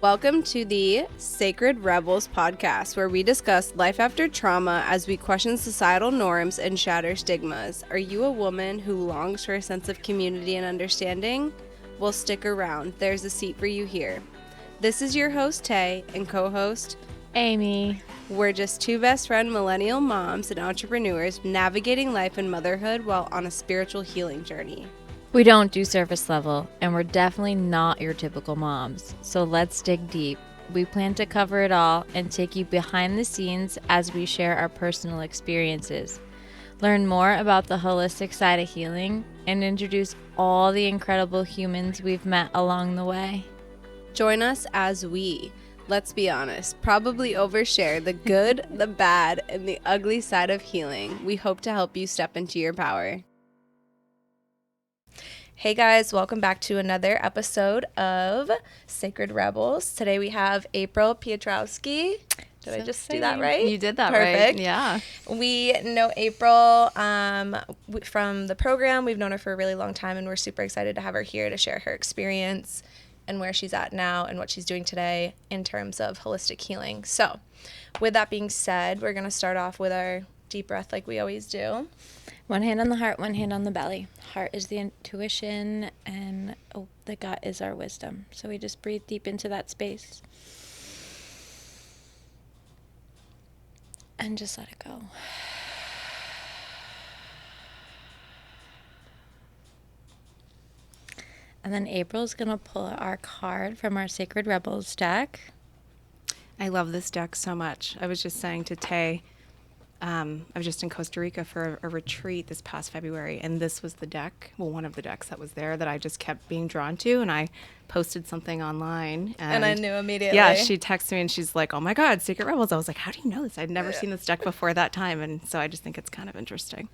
Welcome to the Sacred Rebels podcast, where we discuss life after trauma as we question societal norms and shatter stigmas. Are you a woman who longs for a sense of community and understanding? Well, stick around. There's a seat for you here. This is your host, Tay, and co-host, Amy. We're just two best friend millennial moms and entrepreneurs navigating life and motherhood while on a spiritual healing journey. We don't do surface level, and we're definitely not your typical moms. So let's dig deep. We plan to cover it all and take you behind the scenes as we share our personal experiences. Learn more about the holistic side of healing and introduce all the incredible humans we've met along the way. Join us as we, let's be honest, probably overshare the good, the bad, and the ugly side of healing. We hope to help you step into your power. Hey guys, welcome back to another episode of Sacred Rebels. Today we have April Piotrowski. Did I just do that right? You did that Perfect. right. Yeah. We know April from the program. We've known her for a really long time, and we're super excited to have her here to share her experience and where she's at now and what she's doing today in terms of holistic healing. So with that being said, we're going to start off with our deep breath like we always do. One hand on the heart, one hand on the belly. Heart is the intuition, and the gut is our wisdom. So we just breathe deep into that space. And just let it go. And then April's going to pull our card from our Sacred Rebels deck. I love this deck so much. I was just saying to Tay, I was just in Costa Rica for a retreat this past February, and this was the deck, well, one of the decks that was there that I just kept being drawn to, and I posted something online. And I knew immediately. Yeah, she texted me, and she's like, oh my God, Secret Rebels. I was like, how do you know this? I'd never seen this deck before that time, and so I just think it's kind of interesting.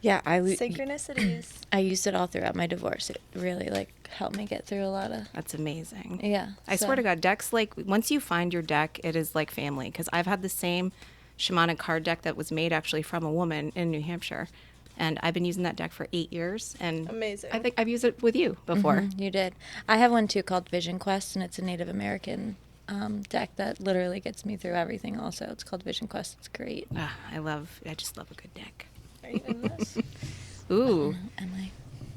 Yeah, Synchronicities. I used it all throughout my divorce. It really helped me get through a lot of. That's amazing. Yeah. I swear to God, decks, once you find your deck, it is like family, because I've had the same shamanic card deck that was made actually from a woman in New Hampshire, and I've been using that deck for 8 years, and amazing. I think I've used it with you before. Mm-hmm, you did. I have one too called Vision Quest, and it's a Native American deck that literally gets me through everything. Also, it's called Vision Quest. It's great. I just love a good deck. Are you in this? Ooh, Am I?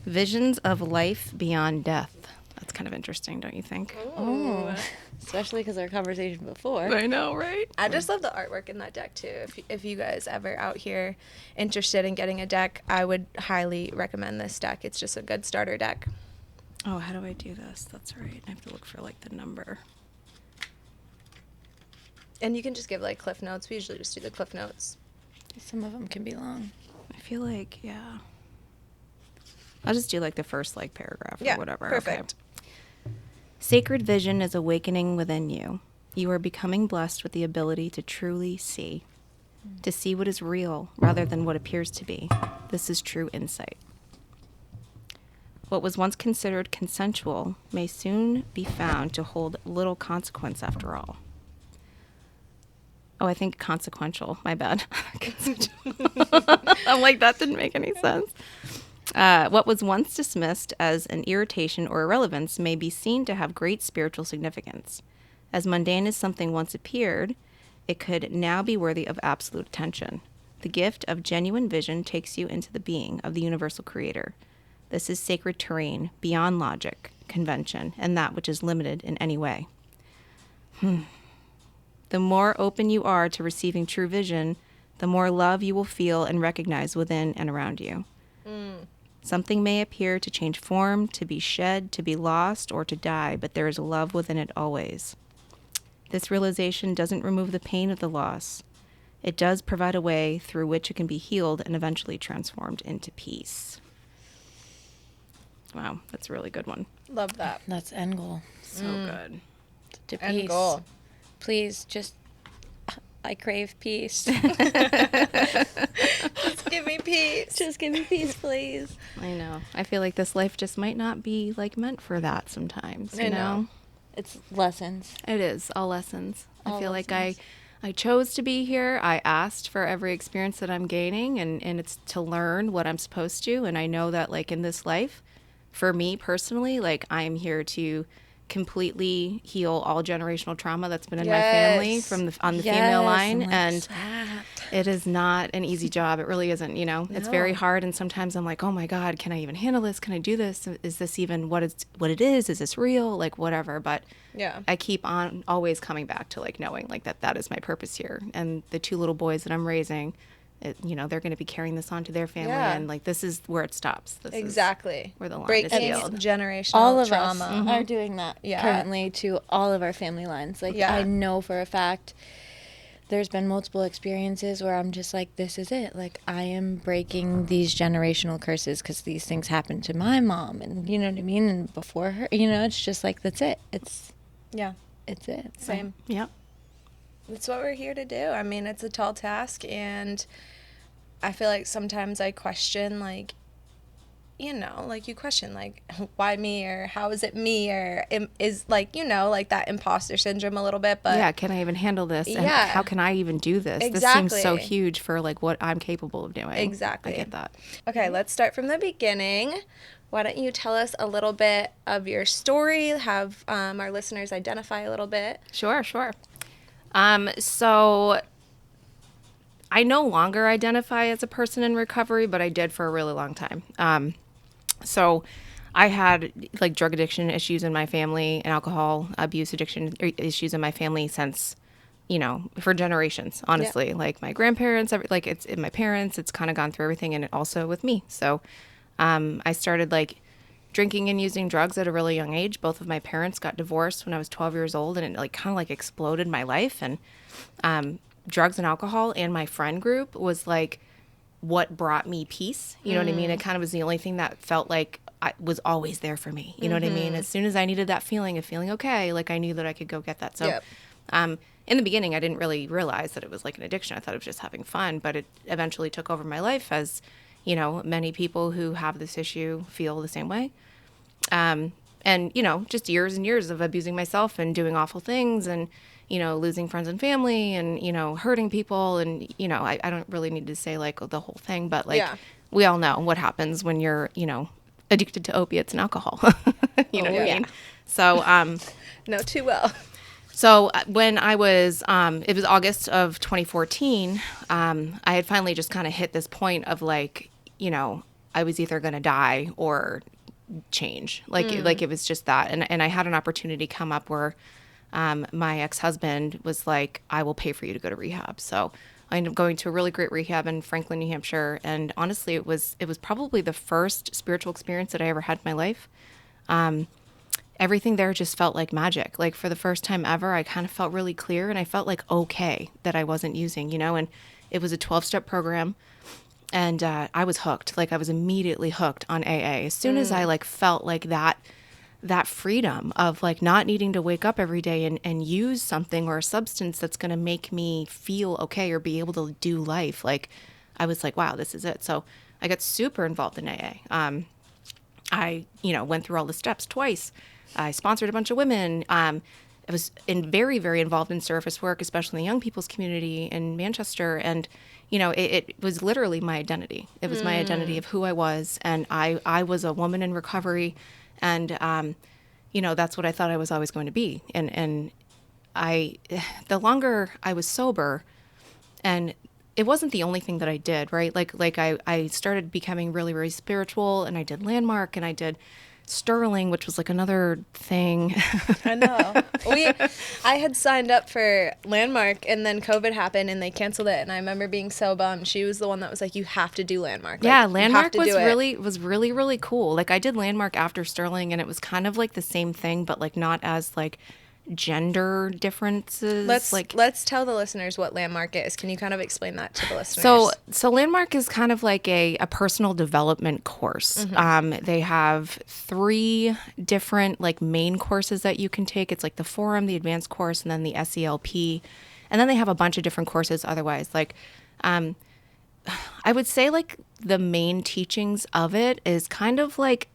Visions of Life Beyond Death. That's kind of interesting, don't you think? Oh, especially because our conversation before. I know, right? I just love the artwork in that deck too. If you guys ever out here interested in getting a deck, I would highly recommend this deck. It's just a good starter deck. Oh, how do I do this? That's right. I have to look for the number. And you can just give cliff notes. We usually just do the cliff notes. Some of them can be long. I feel like, yeah. I'll just do the first paragraph or whatever. Perfect. Okay. Sacred vision is awakening within you. You are becoming blessed with the ability to truly see, to see what is real rather than what appears to be. This is true insight. What was once considered consensual may soon be found to hold little consequence after all. Oh, I think consequential. My bad. I'm like, that didn't make any sense. What was once dismissed as an irritation or irrelevance may be seen to have great spiritual significance. As mundane as something once appeared, it could now be worthy of absolute attention. The gift of genuine vision takes you into the being of the universal creator. This is sacred terrain beyond logic, convention, and that which is limited in any way. The more open you are to receiving true vision, the more love you will feel and recognize within and around you. Something may appear to change form, to be shed, to be lost, or to die, but there is love within it always. This realization doesn't remove the pain of the loss. It does provide a way through which it can be healed and eventually transformed into peace. Wow, that's a really good one. Love that. That's end goal. So good. To End peace. goal. Please, I crave peace. Just give me peace. Just give me peace, please. I know. I feel like this life just might not be meant for that sometimes. You know? It's lessons. It is all lessons. All I feel lessons. like I chose to be here. I asked for every experience that I'm gaining, and it's to learn what I'm supposed to. And I know that in this life, for me personally, I'm here to completely heal all generational trauma that's been in my family on the female line. And it is not an easy job. It really isn't, it's very hard. And sometimes I'm like, oh my God, can I even handle this? Can I do this? Is this even what it is? Is this real? Like whatever. But I keep on always coming back to like knowing like that is my purpose here. And the 2 little boys that I'm raising, they're going to be carrying this on to their family, and like this is where it stops. This exactly is where the line breaking is healed. Generational all of trauma. us are doing that currently to all of our family lines. Like I know for a fact there's been multiple experiences where I'm just like, this is it. Like I am breaking these generational curses because these things happened to my mom, and you know what I mean, and before her. It's just like that's it. It's it. Same. Yep. That's what we're here to do. I mean, it's a tall task, and I feel like sometimes I question, like, you question, like, why me, or how is it me, or is, like, like that imposter syndrome a little bit, but... Yeah, can I even handle this? And how can I even do this? Exactly. This seems so huge for, like, what I'm capable of doing. Exactly. I get that. Okay, let's start from the beginning. Why don't you tell us a little bit of your story, have our listeners identify a little bit? Sure. So I no longer identify as a person in recovery, but I did for a really long time. So I had like drug addiction issues in my family and alcohol abuse addiction issues in my family since, for generations, honestly. Like my grandparents, like it's in my parents, it's kind of gone through everything, and also with me. So I started like drinking and using drugs at a really young age. Both of my parents got divorced when I was 12 years old, and it like kind of like exploded my life. And drugs and alcohol and my friend group was like what brought me peace. You know what I mean? It kind of was the only thing that felt like I was always there for me. You know what I mean? As soon as I needed that feeling of feeling okay, like I knew that I could go get that. So in the beginning, I didn't really realize that it was like an addiction. I thought it was just having fun, but it eventually took over my life, as many people who have this issue feel the same way. And, just years and years of abusing myself and doing awful things and, losing friends and family and, hurting people. And, I don't really need to say like the whole thing, but like we all know what happens when you're, addicted to opiates and alcohol. You know what I mean? So, know too well. So when I was, it was August of 2014, I had finally just kind of hit this point of like, I was either going to die or change. Like it was just that. And I had an opportunity come up where my ex-husband was like, I will pay for you to go to rehab. So I ended up going to a really great rehab in Franklin, New Hampshire. And honestly, it was probably the first spiritual experience that I ever had in my life. Everything there just felt like magic. Like for the first time ever, I kind of felt really clear, and I felt like okay that I wasn't using, and it was a 12-step program, and I was hooked. Like I was immediately hooked on AA. As soon as I like felt like that freedom of like not needing to wake up every day and use something or a substance that's going to make me feel okay or be able to do life. Like I was like, wow, this is it. So I got super involved in AA. I, went through all the steps twice. I sponsored a bunch of women. I was very, very involved in service work, especially in the young people's community in Manchester. And, it was literally my identity. It was my identity of who I was. And I was a woman in recovery. And, that's what I thought I was always going to be. And the longer I was sober, and it wasn't the only thing that I did, right? Like I started becoming really, really spiritual, and I did Landmark, and I did Sterling, which was like another thing. I know. I had signed up for Landmark, and then COVID happened and they canceled it. And I remember being so bummed. She was the one that was like, "You have to do Landmark." Yeah, Landmark was really, really cool. Like I did Landmark after Sterling, and it was kind of like the same thing, but like not as like gender differences. Let's tell the listeners what Landmark is. Can you kind of explain that to the listeners? So Landmark is kind of like a personal development course. They have 3 different like main courses that you can take. It's like the Forum, the Advanced course, and then the SELP. And then they have a bunch of different courses otherwise. Like I would say like the main teachings of it is kind of like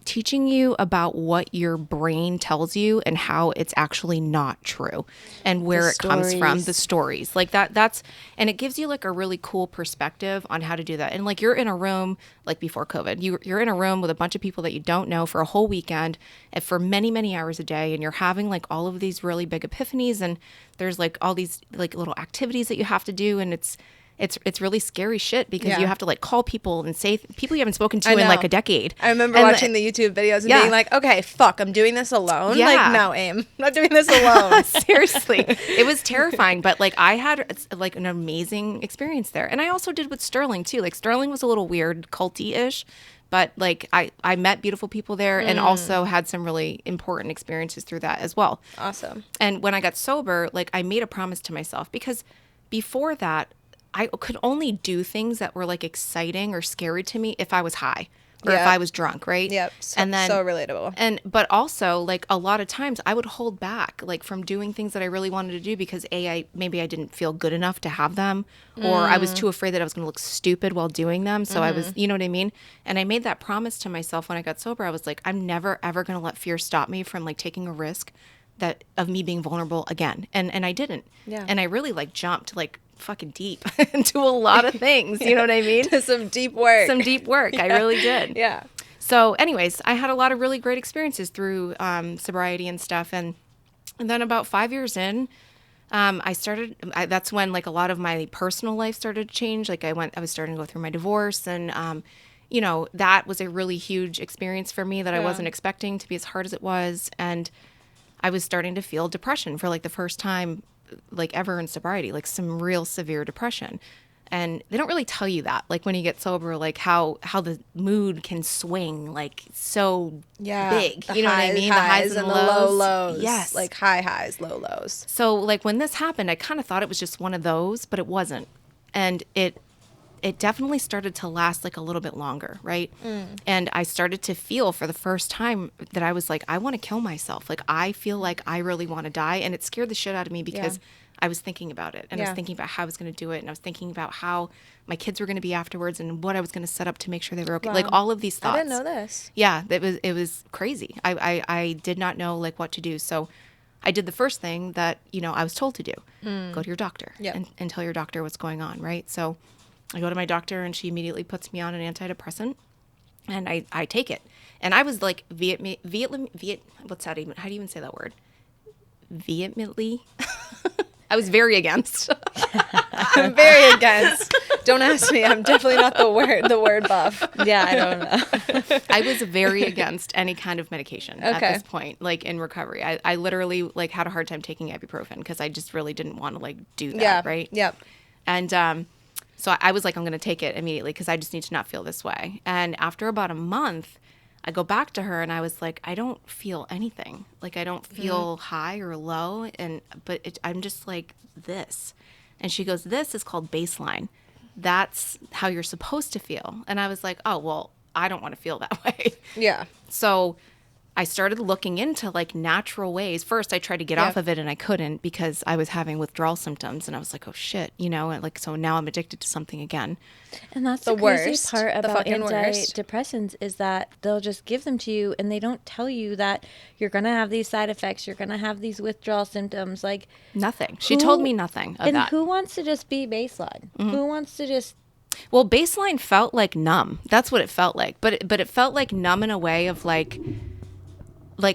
teaching you about what your brain tells you and how it's actually not true and where it comes from, the stories like that's, and it gives you like a really cool perspective on how to do that. And like, you're in a room, like before COVID, you're in a room with a bunch of people that you don't know for a whole weekend and for many, many hours a day. And you're having like all of these really big epiphanies, and there's like all these like little activities that you have to do. And it's really scary shit because you have to like call people and say people you haven't spoken to in like a decade. I remember watching the YouTube videos and being like, okay, fuck, I'm doing this alone. Like, no, I'm not doing this alone. Seriously. It was terrifying, but like I had like an amazing experience there. And I also did with Sterling too. Like Sterling was a little weird, culty-ish, but like I met beautiful people there and also had some really important experiences through that as well. Awesome. And when I got sober, like I made a promise to myself, because before that, I could only do things that were like exciting or scary to me if I was high or if I was drunk, right? Yep. So relatable. But also like a lot of times I would hold back like from doing things that I really wanted to do because maybe I didn't feel good enough to have them, or I was too afraid that I was going to look stupid while doing them. So I was, you know what I mean? And I made that promise to myself when I got sober. I was like, I'm never ever going to let fear stop me from like taking a risk of me being vulnerable again. And I didn't. Yeah. And I really like jumped like fucking deep into a lot of things. You know what I mean? Some deep work. I really did. Yeah. So anyways, I had a lot of really great experiences through sobriety and stuff. And then about 5 years in, that's when like a lot of my personal life started to change. Like I was starting to go through my divorce, and you know, that was a really huge experience for me that I wasn't expecting to be as hard as it was. And I was starting to feel depression for like the first time like ever in sobriety, like some real severe depression. And they don't really tell you that, like when you get sober, like how the mood can swing like so big. You know what I mean? The highs and the low lows. Yes. Like high highs, low lows. So like when this happened, I kind of thought it was just one of those, but it wasn't. And it definitely started to last like a little bit longer, right? And I started to feel for the first time that I was like, I want to kill myself. Like I feel like I really want to die. And it scared the shit out of me because I was thinking about it, and I was thinking about how I was going to do it, and I was thinking about how my kids were going to be afterwards and what I was going to set up to make sure they were okay. Wow. Like all of these thoughts. I didn't know this. Yeah, it was crazy. I did not know like what to do. So I did the first thing that, you know, I was told to do. Go to your doctor and tell your doctor what's going on, right? So I go to my doctor, and she immediately puts me on an antidepressant, and I take it. And I was like what's that even? How do you even say that word? Vehemently. I was very against. I'm very against. Don't ask me. I'm definitely not the word buff. Yeah, I don't know. I was very against any kind of medication at this point, like in recovery. I literally like had a hard time taking ibuprofen because I just really didn't want to like do that, right? Yep. And so I was like, I'm going to take it immediately because I just need to not feel this way. And after about a month, I go back to her and I was like, I don't feel anything. Like I don't feel high or low, but I'm just like this. And she goes, this is called baseline. That's how you're supposed to feel. And I was like, oh, well, I don't want to feel that way. Yeah. So I started looking into like natural ways. First, I tried to get off of it and I couldn't because I was having withdrawal symptoms, and I was like, oh shit, you know, and like, so now I'm addicted to something again. And that's the crazy part about antidepressants is that they'll just give them to you and they don't tell you that you're going to have these side effects. You're going to have these withdrawal symptoms. Like nothing. She told me nothing of that. And who wants to just be baseline? Who wants to just... Well, baseline felt like numb. That's what it felt like. But it felt like numb in a way of like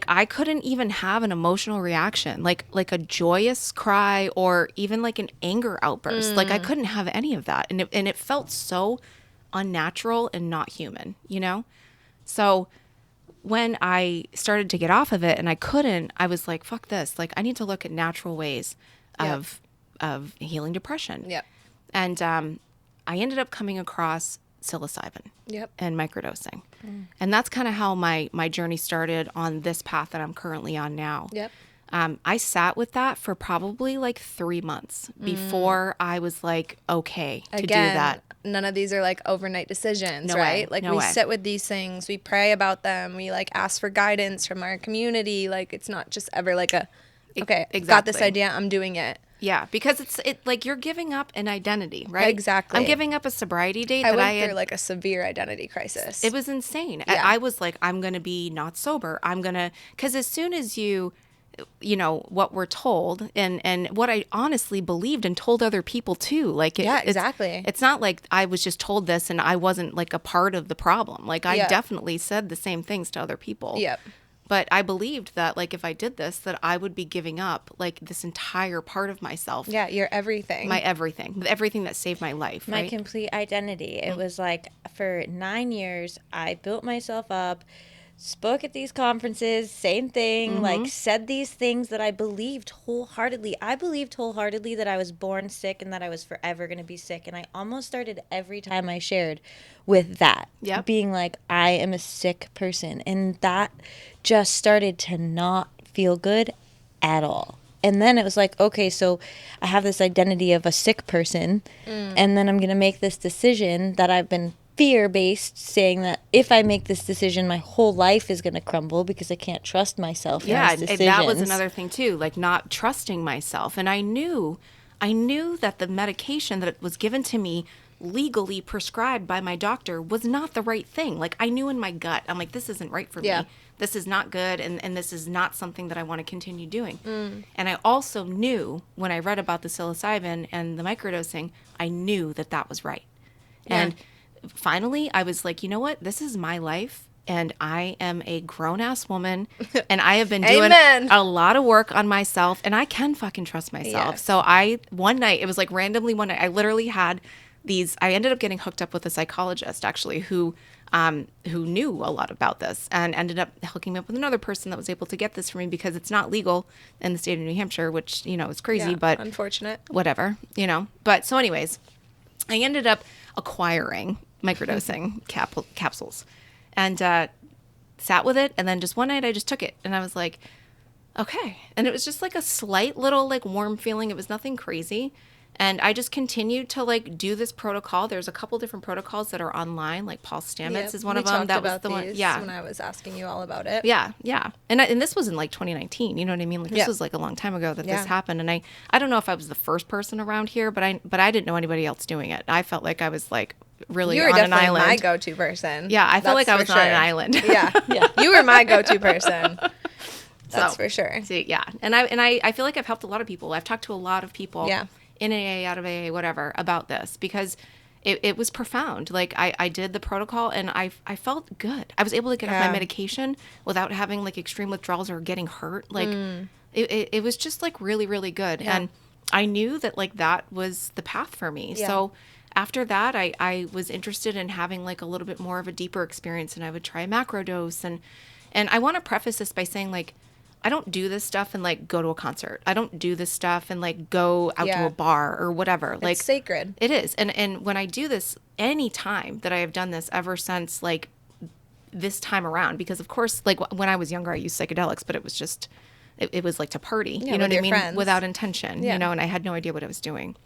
I couldn't even have an emotional reaction, like a joyous cry or even like an anger outburst. Like I couldn't have any of that. And it felt so unnatural and not human, you know? So when I started to get off of it and I couldn't, I was like, fuck this. Like I need to look at natural ways of healing depression. Yep. And I ended up coming across psilocybin and microdosing. And that's kind of how my journey started on this path that I'm currently on now. Yep. I sat with that for probably like 3 months before I was like, okay to do that. None of these are like overnight decisions, No right? way. Like No we way. sit with these things, we pray about them, we like ask for guidance from our community. Like it's not just ever like got this Exactly. idea, I'm doing it. Yeah, because it's like you're giving up an identity, right? Exactly. I'm giving up a sobriety date I that went through like a severe identity crisis. It was insane. Yeah. I was like, I'm going to be not sober. Because as soon as you know, what we're told and what I honestly believed and told other people too. Like, exactly. It's not like I was just told this and I wasn't like a part of the problem. Like, I definitely said the same things to other people. Yep. But I believed that, like, if I did this, that I would be giving up, like, this entire part of myself. Yeah, your everything. My everything. Everything that saved my life, My right? complete identity. It was like for 9 years, I built myself up, spoke at these conferences, same thing, like said these things that I believed wholeheartedly. I believed wholeheartedly that I was born sick and that I was forever going to be sick. And I almost started every time I shared with that, being like, I am a sick person. And that just started to not feel good at all. And then it was like, okay, so I have this identity of a sick person, and then I'm going to make this decision that I've been fear-based, saying that if I make this decision, my whole life is going to crumble because I can't trust myself. Yeah, in these that was decisions. another thing too, like not trusting myself. And I knew that the medication that was given to me, legally prescribed by my doctor, was not the right thing. Like, I knew in my gut, I'm like, this isn't right for me. This is not good, and this is not something that I want to continue doing. And I also knew, when I read about the psilocybin and the microdosing, I knew that that was right. And finally, I was like, you know what? This is my life, and I am a grown-ass woman, and I have been doing a lot of work on myself, and I can fucking trust myself. So one night, it was like randomly one night, I literally had I ended up getting hooked up with a psychologist, actually, who knew a lot about this, and ended up hooking me up with another person that was able to get this for me, because it's not legal in the state of New Hampshire, which, you know, is crazy, but unfortunate. Whatever, you know. But so anyways, I ended up acquiring microdosing capsules, and sat with it, and then just one night I just took it, and I was like, okay. And it was just like a slight little like warm feeling. It was nothing crazy. And I just continued to like do this protocol. There's a couple different protocols that are online, like Paul Stamets is one of them. That was the one. Yeah, when I was asking you all about it. Yeah. And this was in like 2019. You know what I mean? Like, this was like a long time ago that this happened. And I don't know if I was the first person around here, but I didn't know anybody else doing it. I felt like I was like really on an island. You were definitely my go-to person. Yeah, I felt like I was on an island. Yeah. You were my go-to person. That's for sure. So, yeah, and I feel like I've helped a lot of people. I've talked to a lot of people. Yeah. In AA, out of AA, whatever, about this, because it was profound. Like, I did the protocol, and I felt good. I was able to get off my medication without having like extreme withdrawals or getting hurt. Like, it was just like really, really good. And I knew that like that was the path for me. So after that, I was interested in having like a little bit more of a deeper experience, and I would try a macro dose. And I want to preface this by saying, like, I don't do this stuff and like go to a concert. I don't do this stuff and like go out to a bar or whatever. Like, it's sacred. It is. And when I do this, any time that I have done this ever since like this time around, because of course, like when I was younger, I used psychedelics, but it was just, it was like to party, you know what I mean? Friends. Without intention, you know, and I had no idea what I was doing.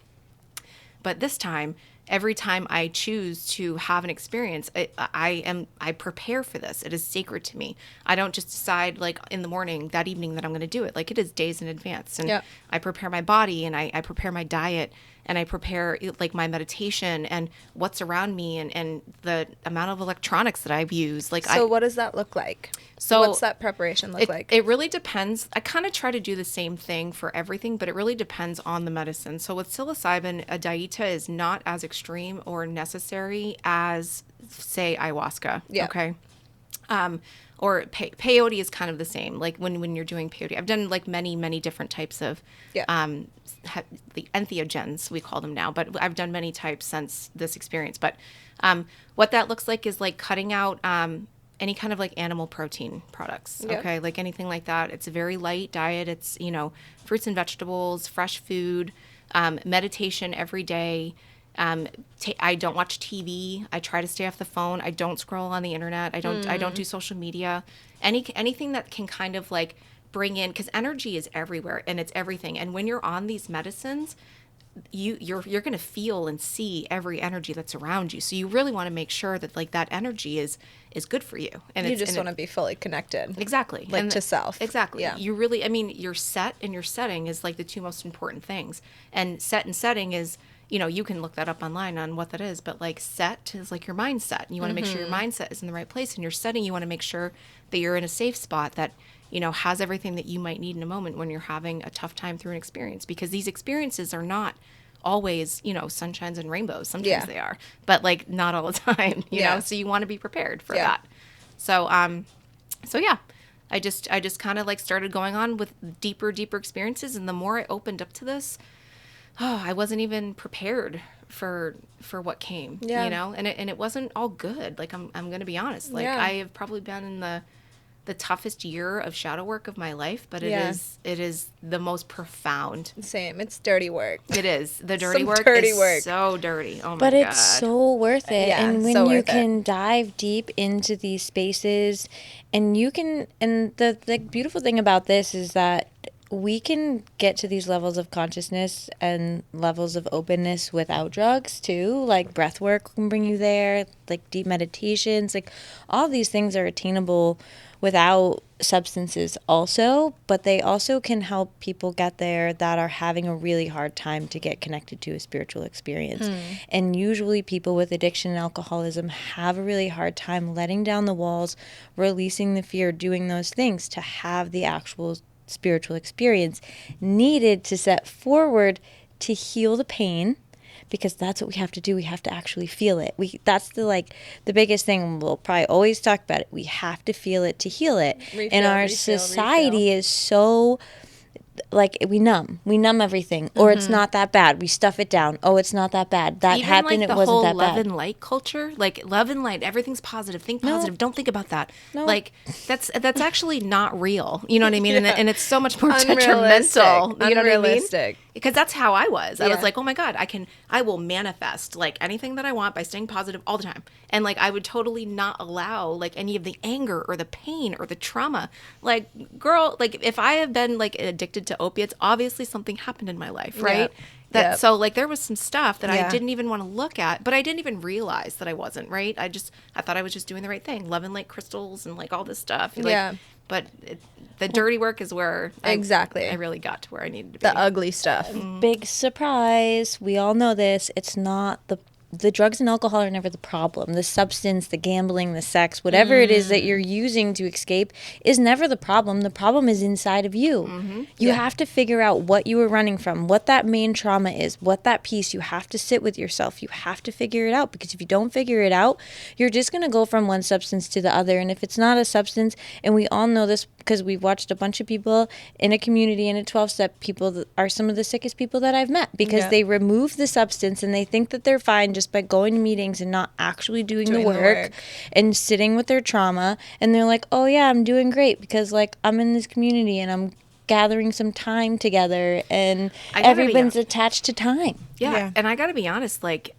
But this time, every time I choose to have an experience, I prepare for this. It is sacred to me. I don't just decide like in the morning, that evening, that I'm going to do it. Like, it is days in advance. And I prepare my body, and I prepare my diet, and I prepare like my meditation and what's around me, and the amount of electronics that I've used. Like, so what does that look like? So what's that preparation look like? It really depends. I kind of try to do the same thing for everything, but it really depends on the medicine. So with psilocybin, a dieta is not as extreme or necessary as, say, ayahuasca. Yeah. Okay. Or peyote is kind of the same. Like when you're doing peyote, I've done like many different types of the entheogens, we call them now, but I've done many types since this experience. But what that looks like is like cutting out any kind of like animal protein products. Okay, like anything like that. It's a very light diet. It's, you know, fruits and vegetables, fresh food, meditation every day. I don't watch TV. I try to stay off the phone. I don't scroll on the internet. I don't do social media. Anything that can kind of like bring in, because energy is everywhere and it's everything. And when you're on these medicines, you're going to feel and see every energy that's around you. So you really want to make sure that like that energy is good for you. And you just want to be fully connected. Exactly. Like to self. Exactly. Yeah. You really, I mean, your set and your setting is like the two most important things. And set and setting is, you know, you can look that up online on what that is, but like set is like your mindset. And you want to make sure your mindset is in the right place. And your setting, you want to make sure that you're in a safe spot that, you know, has everything that you might need in a moment when you're having a tough time through an experience, because these experiences are not always, you know, sunshines and rainbows. Sometimes they are, but like not all the time, you know, so you want to be prepared for that. So, yeah, I just kind of like started going on with deeper experiences. And the more I opened up to this, I wasn't even prepared for what came, you know, and it wasn't all good. Like, I'm going to be honest. Like I have probably been in the toughest year of shadow work of my life, but it is the most profound. Same. It's dirty work. It is. The dirty Some work dirty is work. so dirty. Oh my God. But it's so worth it. Yeah, and when so you worth it. can dive deep into these spaces, and you can, and the beautiful thing about this is that we can get to these levels of consciousness and levels of openness without drugs too. Like breath work can bring you there, like deep meditations, like all these things are attainable without substances also, but they also can help people get there that are having a really hard time to get connected to a spiritual experience. And usually people with addiction and alcoholism have a really hard time letting down the walls, releasing the fear, doing those things to have the actual spiritual experience needed to set forward to heal the pain, because that's what we have to do. We have to actually feel it. That's the biggest thing. We'll probably always talk about it. We have to feel it to heal it. And our society is so like we numb everything, or it's not that bad. We stuff it down. Oh, it's not that bad. That even happened. Like it wasn't that bad. Love bad. and light culture, like love and light, everything's positive. Think positive. Don't think about that. Like that's actually not real. You know what I mean? And it's so much more detrimental. You know what I mean? Because that's how I was. I was like, oh my God, I will manifest like anything that I want by staying positive all the time. And like I would totally not allow like any of the anger or the pain or the trauma. Like, girl, like if I have been like addicted to opiates, obviously something happened in my life, right? So like there was some stuff that I didn't even want to look at, but I didn't even realize that I wasn't, right? I thought I was just doing the right thing, loving like crystals and like all this stuff. Like, but the dirty work is where I really got to where I needed to be. The ugly stuff. Big surprise. We all know this. It's not the drugs and alcohol are never the problem. The substance, the gambling, the sex, whatever it is that you're using to escape is never the problem. The problem is inside of you. You have to figure out what you were running from, what that main trauma is, what that piece. You have to sit with yourself. You have to figure it out, because if you don't figure it out, you're just going to go from one substance to the other. And if it's not a substance, and we all know this because we've watched a bunch of people in a community, in a 12-step, people that are some of the sickest people that I've met, because they remove the substance and they think that they're fine just by going to meetings and not actually doing the work and sitting with their trauma. And they're like, oh yeah, I'm doing great because like I'm in this community and I'm gathering some time together, and everyone's attached to time. Yeah. And I gotta be honest, like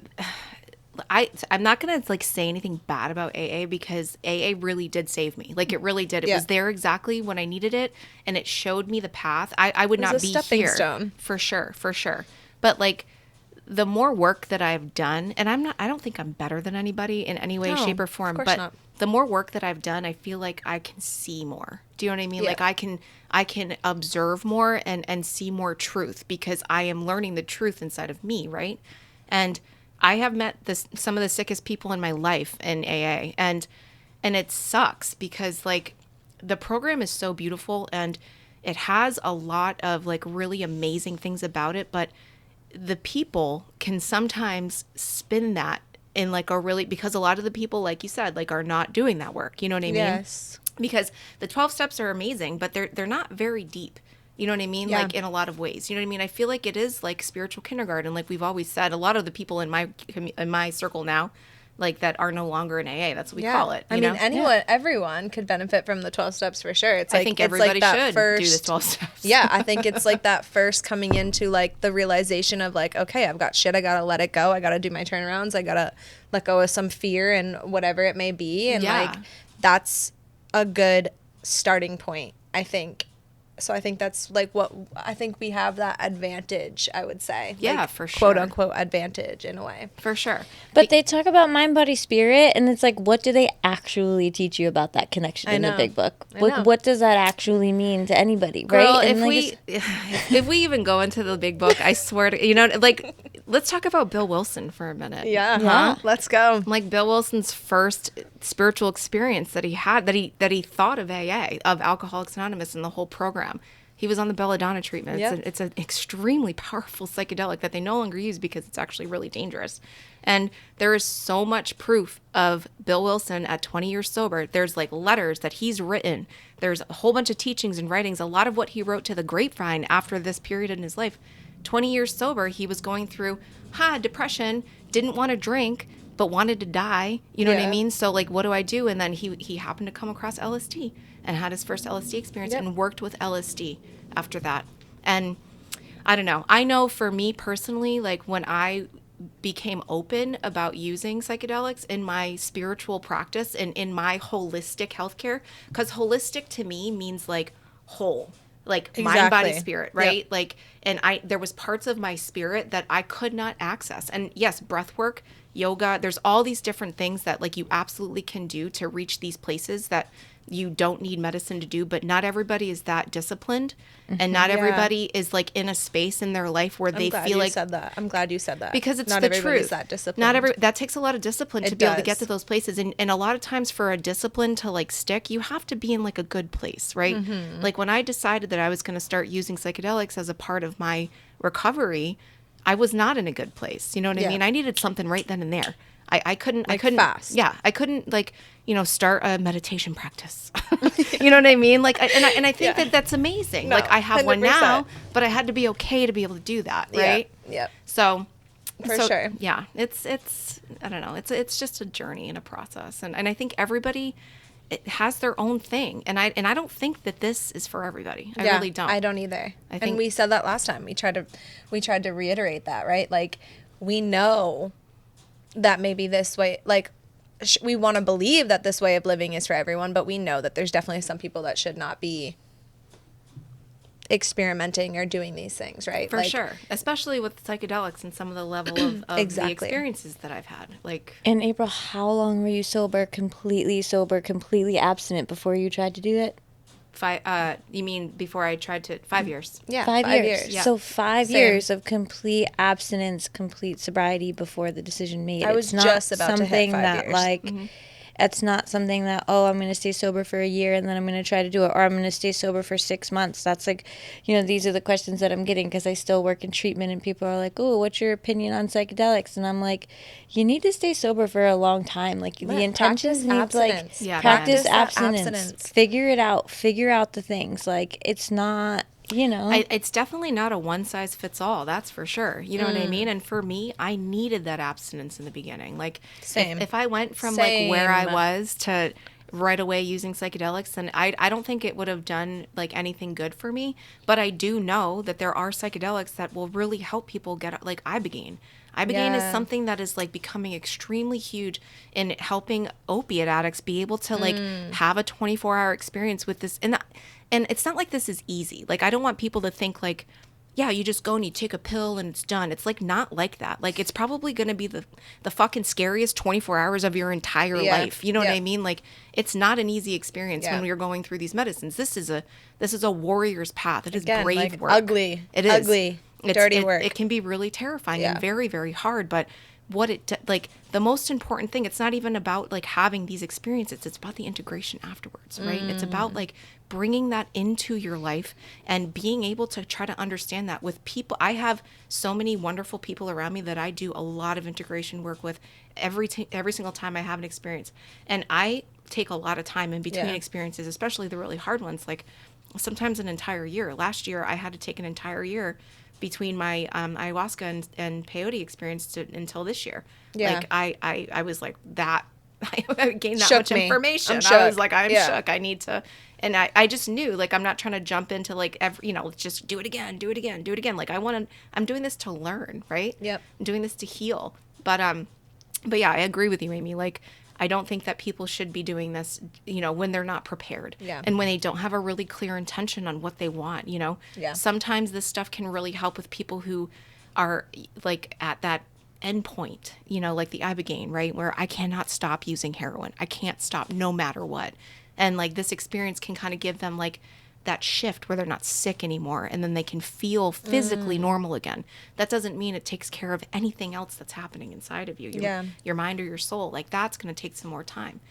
I'm not gonna like say anything bad about AA, because AA really did save me. Like it really did. It was there exactly when I needed it, and it showed me the path. I would not be here stone. For sure. But like the more work that I've done, and I don't think I'm better than anybody in any way, shape, or form, but not. The more work that I've done, I feel like I can see more. Do you know what I mean? Like I can observe more and see more truth, because I am learning the truth inside of me, right? And I have met some of the sickest people in my life in AA, and it sucks because like the program is so beautiful and it has a lot of like really amazing things about it, but the people can sometimes spin that in like a really, because a lot of the people, like you said, like are not doing that work. You know what I mean? Yes. Because the 12 steps are amazing, but they're not very deep. You know what I mean? Like in a lot of ways. You know what I mean? I feel like it is like spiritual kindergarten. Like we've always said, a lot of the people in my circle now, like that are no longer in AA. That's what we call it. I mean, everyone could benefit from the 12 steps for sure. It's like, I think everybody should do the 12 steps. Yeah, I think it's like that first coming into like the realization of like, okay, I've got shit. I got to let it go. I got to do my turnarounds. I got to let go of some fear and whatever it may be. And like, that's a good starting point, I think. So I think that's like what I think we have that advantage, I would say. Yeah, like, for sure. Quote unquote advantage in a way. For sure. But they talk about mind, body, spirit, and it's like, what do they actually teach you about that connection I in the know. big book? I know. What does that actually mean to anybody, Girl, right? And if we even go into the big book, I swear to, like, let's talk about Bill Wilson for a minute. Yeah. Let's go. Like Bill Wilson's first spiritual experience that he had, that he thought of AA, of Alcoholics Anonymous, and the whole program. He was on the belladonna treatment. Yep. It's an extremely powerful psychedelic that they no longer use because it's actually really dangerous. And there is so much proof of Bill Wilson at 20 years sober. There's like letters that he's written. There's a whole bunch of teachings and writings. A lot of what he wrote to the grapevine after this period in his life. 20 years sober, he was going through depression, didn't want to drink, but wanted to die. You know what I mean? So like, what do I do? And then he happened to come across LSD and had his first LSD experience and worked with LSD after that. And I don't know. I know for me personally, like when I became open about using psychedelics in my spiritual practice and in my holistic healthcare, because holistic to me means like whole, like mind, body, spirit, right? Yep. Like, and there was parts of my spirit that I could not access. And yes, breath work, yoga, there's all these different things that like you absolutely can do to reach these places that you don't need medicine to do, but not everybody is that disciplined, and not everybody is like in a space in their life where they feel like. I'm glad you said that because it's not the truth. That disciplined. That takes a lot of discipline to be able to get to those places, and a lot of times for a discipline to like stick, you have to be in like a good place, right? Mm-hmm. Like when I decided that I was going to start using psychedelics as a part of my recovery, I was not in a good place. You know what I mean? I needed something right then and there. I couldn't fast. Yeah, I couldn't like, start a meditation practice. You know what I mean? Like, and I think that that's amazing. No, like I have 100%. One now, but I had to be okay to be able to do that, right? Yeah. So, for sure. Yeah, it's I don't know. It's just a journey and a process, and I think everybody it has their own thing, and I don't think that this is for everybody. I really don't. I don't either. And we said that last time. We tried to reiterate that, right? Like we know that maybe this way, like we want to believe that this way of living is for everyone, but we know that there's definitely some people that should not be experimenting or doing these things, right? For sure. Especially with psychedelics and some of the level of the experiences that I've had. Like, in April, how long were you completely abstinent before you tried to do it? You mean before I tried to 5 years? Yeah, 5 years. Yeah. So 5 years of complete abstinence, complete sobriety before the decision made. I was just about to hit 5 years. Like, it's not something that, I'm going to stay sober for a year and then I'm going to try to do it, or I'm going to stay sober for 6 months. That's like, these are the questions that I'm getting because I still work in treatment and people are like, oh, what's your opinion on psychedelics? And I'm like, you need to stay sober for a long time. Like the intentions need practice abstinence. Figure it out. Figure out the things. Like it's not, it's definitely not a one size fits all. That's for sure. You know what I mean? And for me, I needed that abstinence in the beginning. Like if I went from like where I was to right away using psychedelics, then I don't think it would have done like anything good for me. But I do know that there are psychedelics that will really help people get like Ibogaine. Ibogaine is something that is like becoming extremely huge in helping opiate addicts be able to like have a 24-hour experience with this. And it's not like this is easy. Like, I don't want people to think like, yeah, you just go and you take a pill and it's done. It's like not like that. Like it's probably going to be the fucking scariest 24 hours of your entire life. You know what I mean? Like it's not an easy experience when you're going through these medicines. This is a warrior's path. It is brave like work. Ugly. It is ugly. Dirty work. It can be really terrifying and very, very hard. But like the most important thing, it's not even about like having these experiences. It's about the integration afterwards, right? It's about like bringing that into your life and being able to try to understand that with people. I have so many wonderful people around me that I do a lot of integration work with every single time I have an experience. And I take a lot of time in between experiences, especially the really hard ones, like sometimes an entire year. Last year, I had to take an entire year between my ayahuasca and peyote experience until this year. Yeah. Like I was like that. I gained that much information. I was like, I'm shook. I need to, and I just knew like I'm not trying to jump into like every just do it again. Like I'm doing this to learn, right? Yep. I'm doing this to heal. But yeah, I agree with you, Amy. Like I don't think that people should be doing this, you know, when they're not prepared. Yeah. And when they don't have a really clear intention on what they want, you know. Yeah. Sometimes this stuff can really help with people who are like at that end point, you know, like the ibogaine, right? Where I cannot stop using heroin. I can't stop no matter what. And like this experience can kind of give them like that shift where they're not sick anymore, and then they can feel physically normal again. That doesn't mean it takes care of anything else that's happening inside of you, your mind or your soul. Like that's going to take some more time.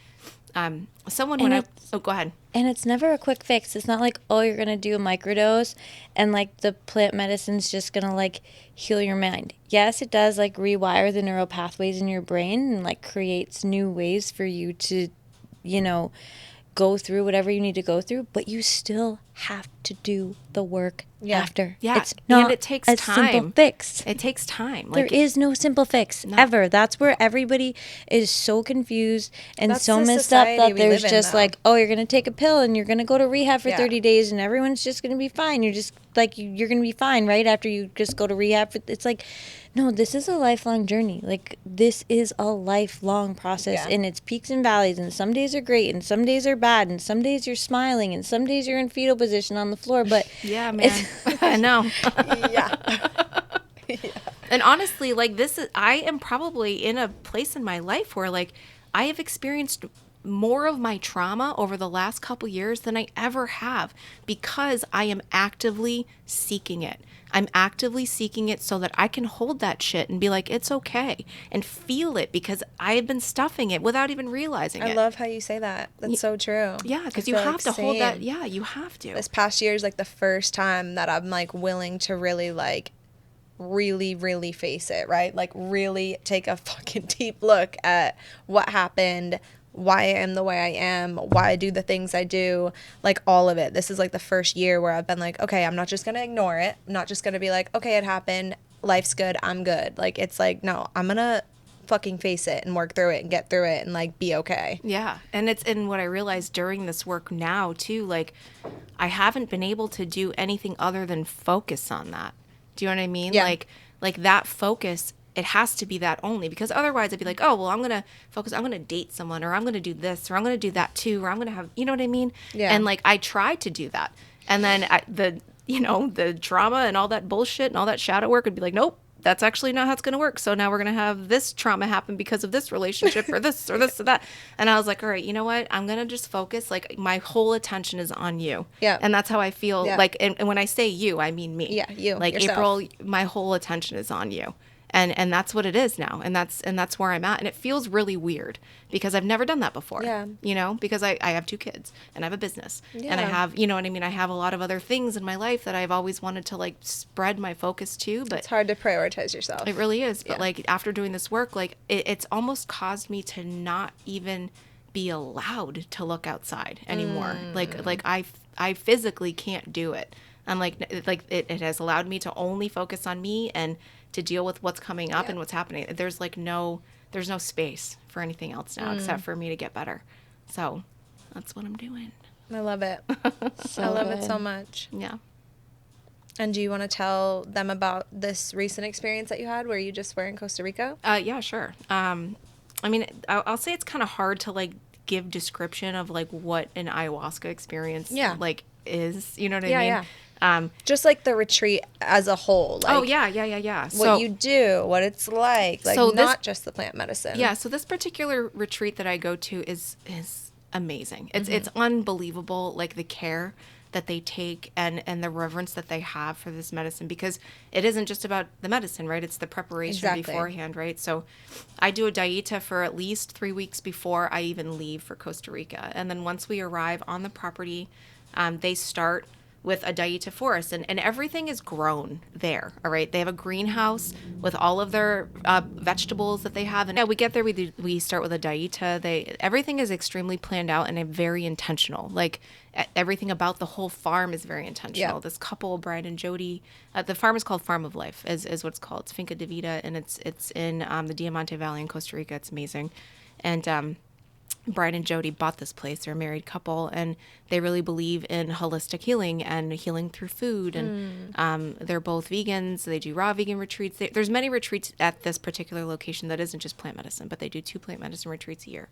Go ahead. And it's never a quick fix. It's not like, oh, you're going to do a microdose and like the plant medicine's just going to like heal your mind. Yes, it does like rewire the neural pathways in your brain and like creates new ways for you to, you know, go through whatever you need to go through, but you still have to do the work after. Yeah, it's not and it takes a time. simple fix. It takes time. There is no simple fix ever. That's where everybody is so confused and That's so the messed up society that we there's live in, just though. like, oh, you're going to take a pill and you're going to go to rehab for Yeah. 30 days and everyone's just going to be fine. You're just like, you're going to be fine right after you just go to rehab. It's like, no, this is a lifelong journey. Like, this is a lifelong process and it's peaks and valleys, and some days are great and some days are bad and some days you're smiling and some days you're in fetal position on the floor. But yeah, man. I know. Yeah. And honestly, like I am probably in a place in my life where like I have experienced more of my trauma over the last couple years than I ever have, because I am actively seeking it. I'm actively seeking it so that I can hold that shit and be like, it's okay, and feel it, because I had been stuffing it without even realizing it. I love how you say that. That's so true. Yeah, because I you feel have like to hold that. same. Yeah, you have to. This past year is like the first time that I'm like willing to really like really face it, right? Like really take a fucking deep look at what happened, why I am the way I am, why I do the things I do, like all of it. This is like the first year where I've been like, okay, I'm not just going to ignore it. I'm not just going to be like, okay, it happened. Life's good. I'm good. Like, it's like, no, I'm going to fucking face it and work through it and get through it and like be okay. Yeah. And what I realized during this work now too, like I haven't been able to do anything other than focus on that. Do you know what I mean? Yeah. Like that focus, it has to be that only, because otherwise I'd be like, oh, well, I'm going to focus, I'm going to date someone, or I'm going to do this, or I'm going to do that too, or I'm going to have, you know what I mean? Yeah. And like, I tried to do that. And then the drama and all that bullshit and all that shadow work would be like, nope, that's actually not how it's going to work. So now we're going to have this trauma happen because of this relationship or this or this or that. And I was like, all right, you know what? I'm going to just focus. Like my whole attention is on you. Yeah. And that's how I feel. Yeah. Like, and when I say you, I mean me. Yeah, you, Like yourself. April, my whole attention is on you. And that's what it is now. And that's where I'm at. And it feels really weird because I've never done that before. Yeah. You know, because I have 2 kids and I have a business and I Yeah. have, you know what I mean? I have a lot of other things in my life that I've always wanted to like spread my focus to, but It's hard to prioritize yourself. it really is. But Yeah. like after doing this work, like it's almost caused me to not even be allowed to look outside anymore. Like I physically can't do it. I'm like it has allowed me to only focus on me and to deal with what's coming up and what's happening. There's no space for anything else now except for me to get better. So that's what I'm doing. I love it. So I love it good. so much. Yeah. And do you want to tell them about this recent experience that you had where you just were in Costa Rica? Yeah, sure. I mean, I'll say it's kind of hard to like give description of like what an ayahuasca experience like is. You know what I mean? Yeah. Just like the retreat as a whole. Like, yeah. What So you do, what it's like So not just the plant medicine. yeah, so this particular retreat that I go to is amazing. It's unbelievable, like the care that they take and the reverence that they have for this medicine, because it isn't just about the medicine, right? It's the preparation Exactly. beforehand, right? So I do a dieta for at least 3 weeks before I even leave for Costa Rica. And then once we arrive on the property, they start with a dieta for us, and everything is grown there. All right, they have a greenhouse with all of their vegetables that they have, and we get there, we start with a dieta. Everything is extremely planned out and very intentional. Like everything about the whole farm is very intentional. Yeah. This couple, Brian and Jody, the farm is called Farm of Life, is what it's called. It's Finca de Vida, and it's in the Diamante Valley in Costa Rica. It's amazing, and Brian and Jody bought this place. They're a married couple, and they really believe in holistic healing and healing through food. And they're both vegans. They do raw vegan retreats. There's many retreats at this particular location that isn't just plant medicine, but they do 2 plant medicine retreats a year.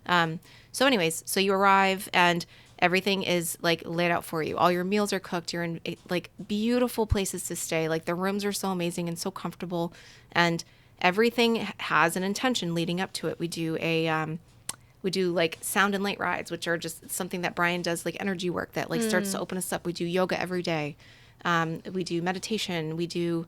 So anyways, so you arrive and everything is like laid out for you. All your meals are cooked. You're in like beautiful places to stay. Like the rooms are so amazing and so comfortable, and everything has an intention leading up to it. We do like sound and light rides, which are just something that Brian does, like energy work that like starts to open us up. We do yoga every day. We do meditation. We do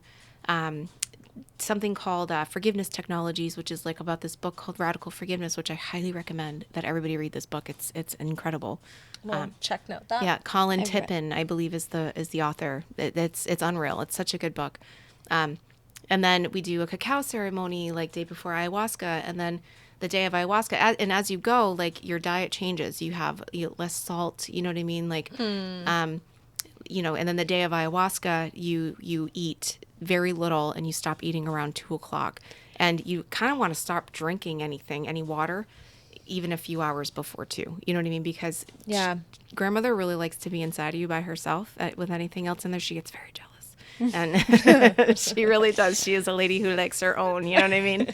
something called Forgiveness Technologies, which is like about this book called Radical Forgiveness, which I highly recommend that everybody read this book. It's incredible. Well, check note that. Yeah, Colin Tippin, I believe, is the author. It's unreal. It's such a good book. And then we do a cacao ceremony like day before ayahuasca, and then the day of ayahuasca. And as you go, like your diet changes. You have less salt. You know what I mean? Like, and then the day of ayahuasca, you eat very little and you stop eating around 2:00, and you kind of want to stop drinking any water, even a few hours before 2. You know what I mean? Because grandmother really likes to be inside of you by herself. With anything else in there, she gets very jealous. And she really does. She is a lady who likes her own, you know what I mean?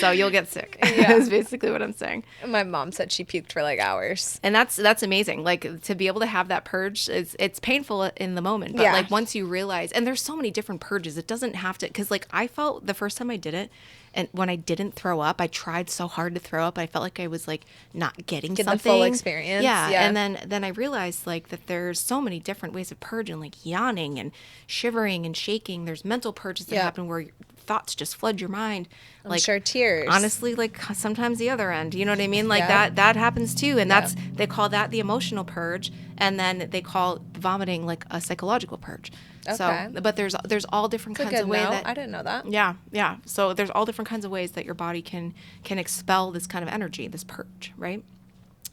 So you'll get sick. Yeah. Is basically what I'm saying. My mom said she puked for like hours. And that's amazing. Like to be able to have that purge, it's painful in the moment. But like once you realize, and there's so many different purges, it doesn't have to, because like I felt the first time I did it, and when I didn't throw up, I tried so hard to throw up. I felt like I was like not getting Get something. the full experience. Yeah. And then I realized like that there's so many different ways of purging, like yawning and shivering and shaking. There's mental purges that happen where thoughts just flood your mind. I'm like sure tears. Honestly, like sometimes the other end, you know what I mean? Like that happens too. And they call that the emotional purge. And then they call vomiting like a psychological purge. Okay. So, but there's all different kinds of ways that I didn't know that. Yeah. So there's all different kinds of ways that your body can expel this kind of energy, this purge, right?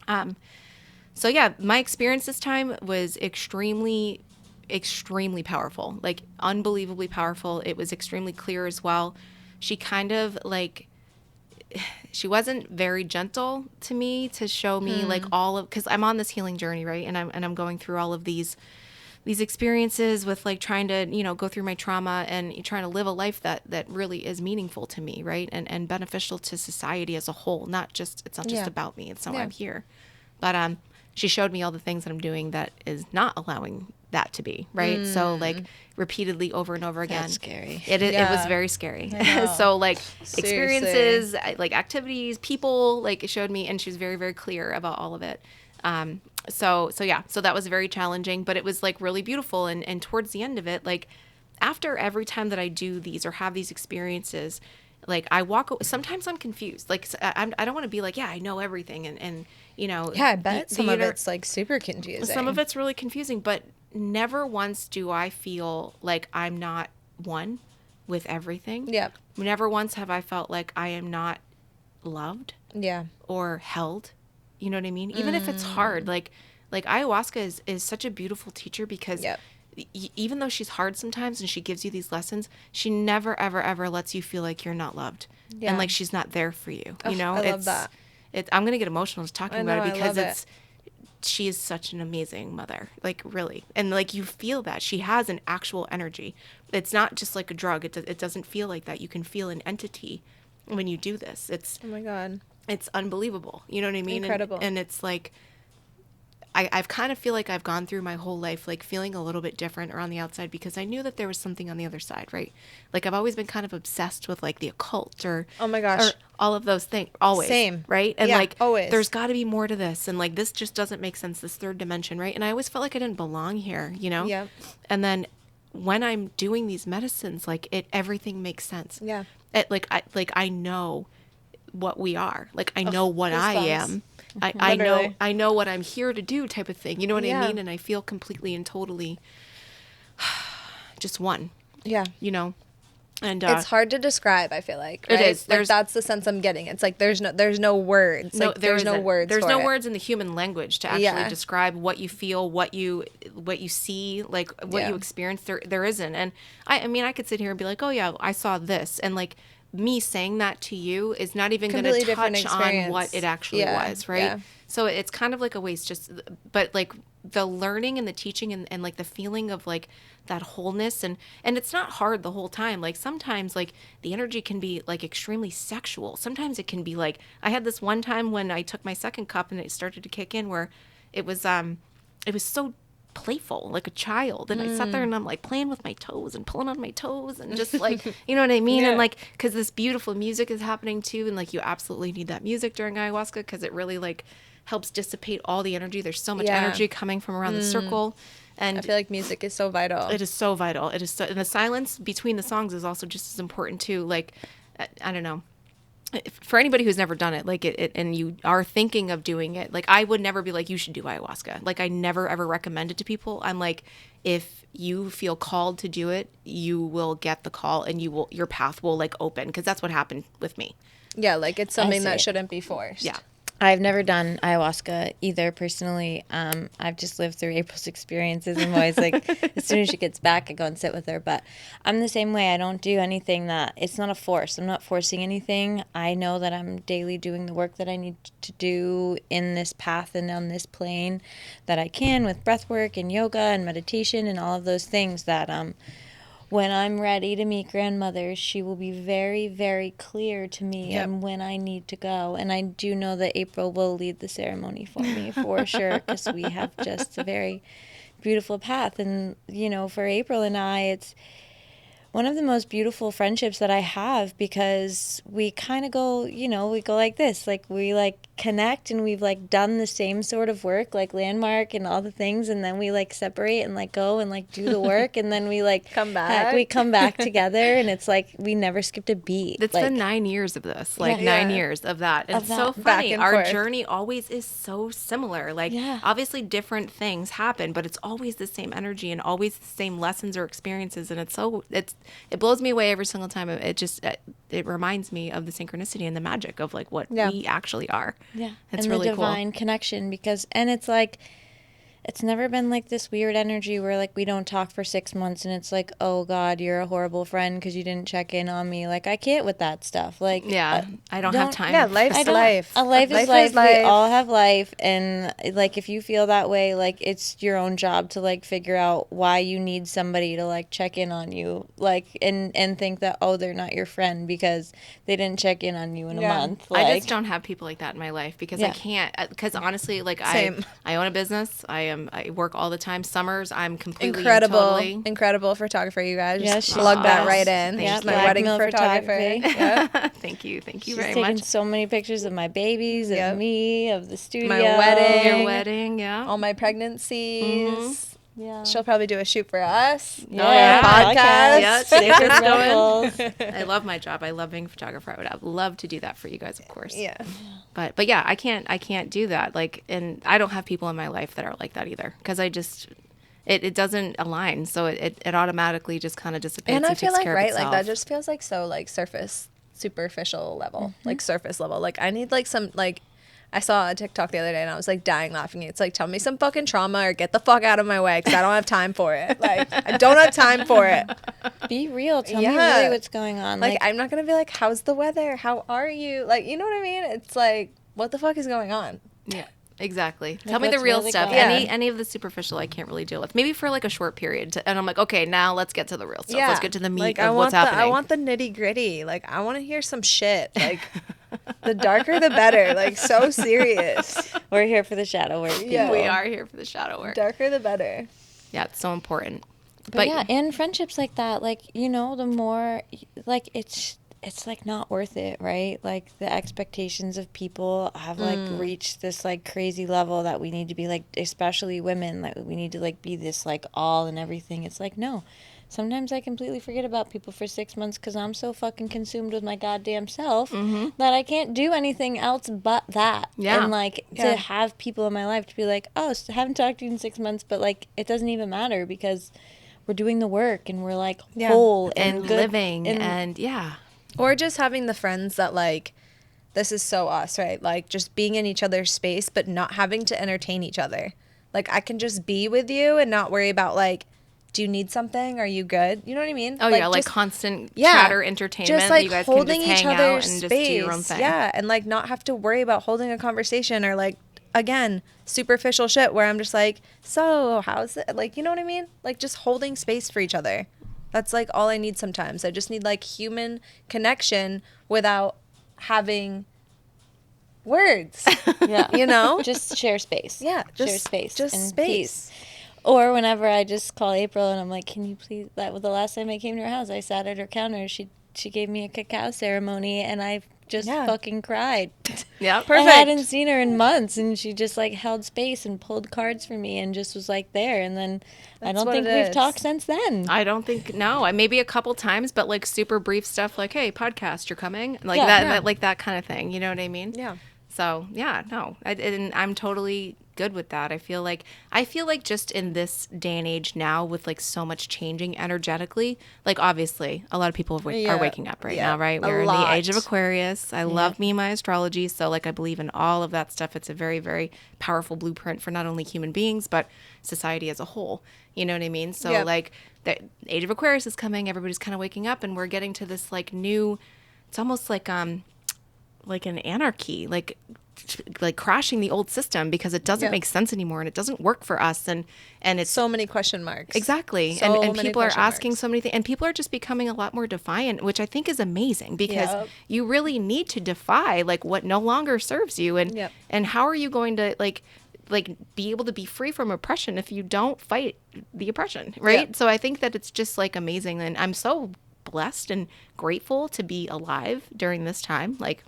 So yeah, my experience this time was extremely powerful, like unbelievably powerful. It was extremely clear as well. She kind of like, she wasn't very gentle to me to show me like all of, because I'm on this healing journey, right? And I'm going through all of these experiences with like trying to, go through my trauma and trying to live a life that really is meaningful to me, right? And beneficial to society as a whole. It's not just about me. It's not why I'm here. But she showed me all the things that I'm doing that is not allowing that to be, right? So like repeatedly over and over again. That's scary. It was very scary. So like experiences, like activities, people, like it showed me, and she was very, very clear about all of it. So that was very challenging, but it was like really beautiful. And towards the end of it, like after every time that I do these or have these experiences, like I sometimes I'm confused. Like I don't want to be like, yeah, I know everything. And I bet some of it's like super confusing. Some of it's really confusing, but never once do I feel like I'm not one with everything. Yep. Never once have I felt like I am not loved. Yeah. Or held. You know what I mean? Even if it's hard, like ayahuasca is such a beautiful teacher because even though she's hard sometimes and she gives you these lessons, she never, ever, ever lets you feel like you're not loved and like she's not there for you. I love that. I'm going to get emotional just talking about it because she is such an amazing mother, like really. And like you feel that she has an actual energy. It's not just like a drug. It doesn't feel like that. You can feel an entity when you do this. It's, oh my God, it's unbelievable. You know what I mean? Incredible. And it's like, I've kind of feel like I've gone through my whole life like feeling a little bit different around the outside because I knew that there was something on the other side, right? Like I've always been kind of obsessed with like the occult or oh my gosh, or all of those things. Always. Same. Right? And yeah, like always. There's got to be more to this, and like this just doesn't make sense, this third dimension, right? And I always felt like I didn't belong here, you know? Yeah. And then when I'm doing these medicines, like everything makes sense. Yeah. I know what we are. Like I know what I am. I know what I'm here to do type of thing. You know what I mean? And I feel completely and totally just one. Yeah. You know? And it's hard to describe, I feel like. Right? It is. Like, that's the sense I'm getting. It's like there's no words. No, like, there's no words. There's for no it. words in the human language to actually describe what you feel, what you see, like what you experience. There isn't. And I mean, I could sit here and be like, oh yeah, I saw this, and like me saying that to you is not even going to touch on what it actually was, right? Yeah. So it's kind of like a waste. But like the learning and the teaching and like the feeling of like that wholeness and it's not hard the whole time. Like sometimes like the energy can be like extremely sexual. Sometimes it can be like, I had this one time when I took my second cup and it started to kick in where it was so playful, like a child, and I sat there and I'm like playing with my toes and pulling on my toes and just like, you know what I mean? And like, because this beautiful music is happening too, and like you absolutely need that music during ayahuasca because it really like helps dissipate all the energy. There's so much energy coming from around the circle. And I feel like music is so vital. It is so vital. It is so, and the silence between the songs is also just as important too. Like, I don't know. For anybody who's never done it, like it, and you are thinking of doing it, like I would never be like, you should do ayahuasca. Like I never ever recommend it to people. I'm like, if you feel called to do it, you will get the call and your path will like open, because that's what happened with me. Yeah, like it's something that see. shouldn't be forced. Yeah. I've never done ayahuasca either personally. I've just lived through April's experiences. I'm always like, as soon as she gets back, I go and sit with her. But I'm the same way. I don't do anything that, it's not a force. I'm not forcing anything. I know that I'm daily doing the work that I need to do in this path and on this plane that I can with breath work and yoga and meditation and all of those things that when I'm ready to meet grandmother, she will be very, very clear to me and when I need to go. And I do know that April will lead the ceremony for me for sure, because we have just a very beautiful path. And, you know, for April and I, it's one of the most beautiful friendships that I have, because we kind of go, you know, we go like this, like we like connect and we've like done the same sort of work, like landmark and all the things, and then we like separate and like go and like do the work, and then we like Come back. we come back together, and it's like we never skipped a beat. It's like, been 9 years of this, like Yeah. 9 years of that. And Of it's so that. Back funny. and Our forth. journey always is so similar. Like obviously different things happen, but it's always the same energy and always the same lessons or experiences. And it blows me away every single time. It reminds me of the synchronicity and the magic of like what we actually are. Yeah. It's and really the divine connection, because, and it's like, it's never been like this weird energy where like we don't talk for 6 months and it's like, oh God, you're a horrible friend because you didn't check in on me. Like I can't with that stuff. Like I don't have time. Yeah, life's life. A life is Life life. is We life. all have life, and like if you feel that way, like it's your own job to like figure out why you need somebody to like check in on you, like and think that, oh, they're not your friend because they didn't check in on you in a month. Like, I just don't have people like that in my life because I can't. Because honestly, like Same. I own a business. I work all the time. Summers, I'm completely Incredible photographer, you guys. Yeah, Just she's plug that the right best. in. Yeah, She's my Black wedding Mill photographer. Photography. Yeah. Thank you she's very taken much. so many pictures of my babies, of me, of the studio, My wedding. Your wedding, yeah. All my pregnancies. Mm-hmm. Yeah. She'll probably do a shoot for us. Yeah, podcast. Yeah, Sacred Rebels. I love my job. I love being a photographer. I would have loved to do that for you guys, of course. Yeah. But yeah, I can't do that. Like, and I don't have people in my life that are like that either, because I just it doesn't align. So it automatically just kind of dissipates. And I feel takes like, care of right, like itself. that just feels like so like superficial level, like surface level. Like I need like some, like I saw a TikTok the other day and I was like dying laughing. It's like, tell me some fucking trauma or get the fuck out of my way because I don't have time for it. Like I don't have time for it. Be real. Tell me Yeah. really what's going on. Like I'm not gonna be like, how's the weather? How are you? Like, you know what I mean? It's like, what the fuck is going on? Yeah, exactly. Tell me the what's real really stuff. going on. Any of the superficial I can't really deal with. Maybe for like a short period. And I'm like, okay, now let's get to the real stuff. Let's get to the meat like, of what's happening. I want the nitty gritty. Like I want to hear some shit. Like the darker the better. Like so serious. We're here for the shadow work. Yeah. We are here for the shadow work. Darker the better. Yeah, it's so important. But yeah, and friendships like that, like, you know, the more, like, it's like not worth it, right? Like the expectations of people have like reached this like crazy level that we need to be like, especially women, like we need to like be this like all and everything. It's like, no. Sometimes I completely forget about people for 6 months because I'm so fucking consumed with my goddamn self that I can't do anything else but that. Yeah. And like to have people in my life to be like, oh, so haven't talked to you in 6 months, but like it doesn't even matter because we're doing the work and we're like whole and good living and yeah. Or just having the friends that like, this is so us, right? Like just being in each other's space, but not having to entertain each other. Like I can just be with you and not worry about like, do you need something? Are you good? You know what I mean? Oh yeah, like just, constant chatter entertainment. Just like you guys holding can just each hang out other's and space. just do your own thing. Yeah, and like not have to worry about holding a conversation or like again, superficial shit where I'm just like, so how's it? Like, you know what I mean? Like, just holding space for each other. That's like all I need sometimes. I just need like human connection without having words. Yeah. You know? Just share space. Yeah. Share space. Just and space. peace. Or whenever I just call April and I'm like, can you please, that was the last time I came to her house. I sat at her counter. She gave me a cacao ceremony and I just fucking cried. Yeah, perfect. I hadn't seen her in months and she just like held space and pulled cards for me and just was like there. And then I don't think we've talked since then. I don't think, no, maybe a couple times, but like super brief stuff like, hey, podcast, you're coming, like like that kind of thing. You know what I mean? Yeah. So yeah, no, and I'm totally good with that. I feel like just in this day and age now with like so much changing energetically, like obviously a lot of people are waking up right now, right? We're in the age of Aquarius. I love me my astrology. So like I believe in all of that stuff. It's a very, very powerful blueprint for not only human beings, but society as a whole. You know what I mean? So like the age of Aquarius is coming. Everybody's kind of waking up and we're getting to this like new, it's almost like an anarchy, like crashing the old system because it doesn't make sense anymore and it doesn't work for us and it's so many question marks. Exactly. So and many people are asking marks. so many things and people are just becoming a lot more defiant, which I think is amazing because you really need to defy like what no longer serves you and how are you going to like be able to be free from oppression if you don't fight the oppression, right? So I think that it's just like amazing and I'm so blessed and grateful to be alive during this time, like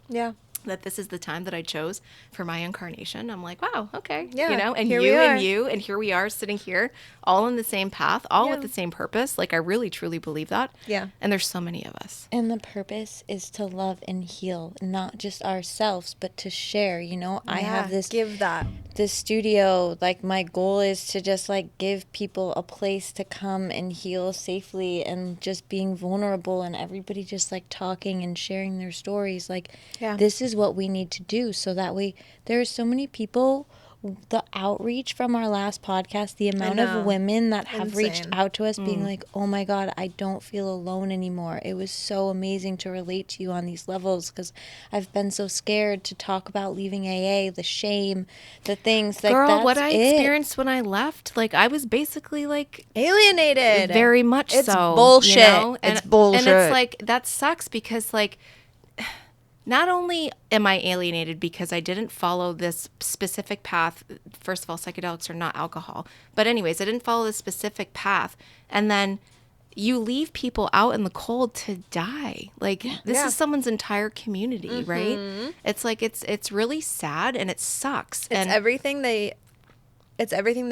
that this is the time that I chose for my incarnation. I'm like, wow, okay, you know, and here you and you, and here we are sitting here all in the same path, all with the same purpose. Like I really truly believe that. Yeah. And there's so many of us. And the purpose is to love and heal, not just ourselves, but to share, you know. I have this studio, like my goal is to just like give people a place to come and heal safely and just being vulnerable and everybody just like talking and sharing their stories. Like this is what we need to do so that there are so many people, the outreach from our last podcast, the amount of women that have reached out to us being like, oh my God, I don't feel alone anymore. It was so amazing to relate to you on these levels because I've been so scared to talk about leaving AA, the shame, the things like Girl, what I experienced when I left, like I was basically like alienated. Very much it's so. Bullshit. You know? It's bullshit. And it's like, that sucks because like, not only am I alienated because I didn't follow this specific path. First of all, psychedelics are not alcohol. But anyways, I didn't follow this specific path. And then you leave people out in the cold to die. Like this is someone's entire community, right? It's like, it's really sad and it sucks. It's everything they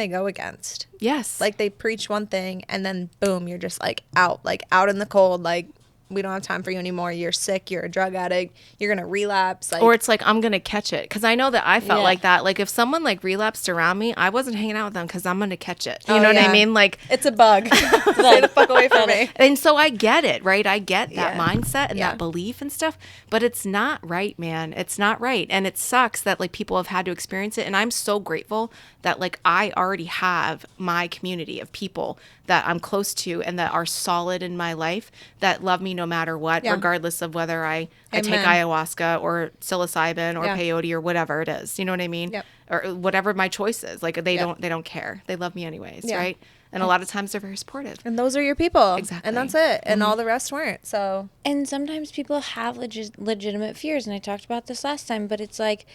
go against. Yes. Like they preach one thing and then boom, you're just like out in the cold, like we don't have time for you anymore. You're sick. You're a drug addict. You're going to relapse. Like, or it's like, I'm going to catch it. Because I know that I felt like that. Like if someone like relapsed around me, I wasn't hanging out with them because I'm going to catch it. You know what I mean? Like it's a bug. Stay the fuck away from me. And so I get it, right? I get that mindset and that belief and stuff. But it's not right, man. It's not right. And it sucks that like people have had to experience it. And I'm so grateful that like I already have my community of people that I'm close to and that are solid in my life that love me no matter what, regardless of whether I take ayahuasca or psilocybin or peyote or whatever it is. You know what I mean? Or whatever my choice is. Like they don't care. They love me anyways, right? And a lot of times they're very supportive. And those are your people. Exactly. And that's it. And all the rest weren't. So. And sometimes people have legitimate fears. And I talked about this last time, but it's like,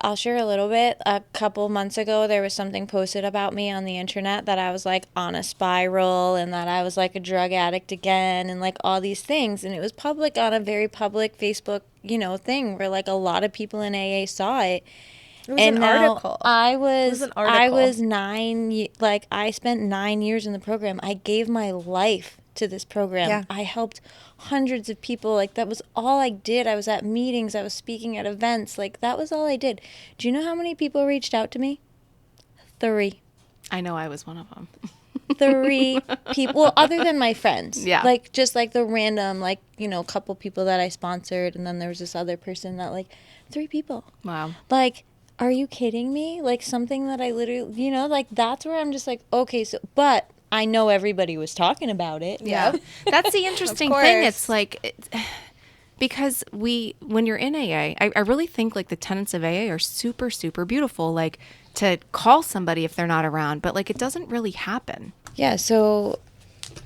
I'll share a little bit. A couple months ago, there was something posted about me on the internet that I was like on a spiral and that I was like a drug addict again and like all these things. And it was public on a very public Facebook, thing where like a lot of people in AA saw it. It was an article. I was 9, like I spent 9 years in the program. I gave my life to this program. Yeah. I helped hundreds of people. Like that was all I did. I was at meetings. I was speaking at events. Like that was all I did. Do you know how many people reached out to me? 3. I know I was one of them. 3 people, well, other than my friends. Yeah. Like just like the random, like, couple people that I sponsored. And then there was this other person that like 3 people. Wow. Like, are you kidding me? Like something that I literally, like that's where I'm just like, okay, so, but I know everybody was talking about it. Yeah. That's the interesting thing. It's like, because when you're in AA, I really think like the tenets of AA are super, super beautiful. Like to call somebody if they're not around, but like it doesn't really happen. Yeah, so,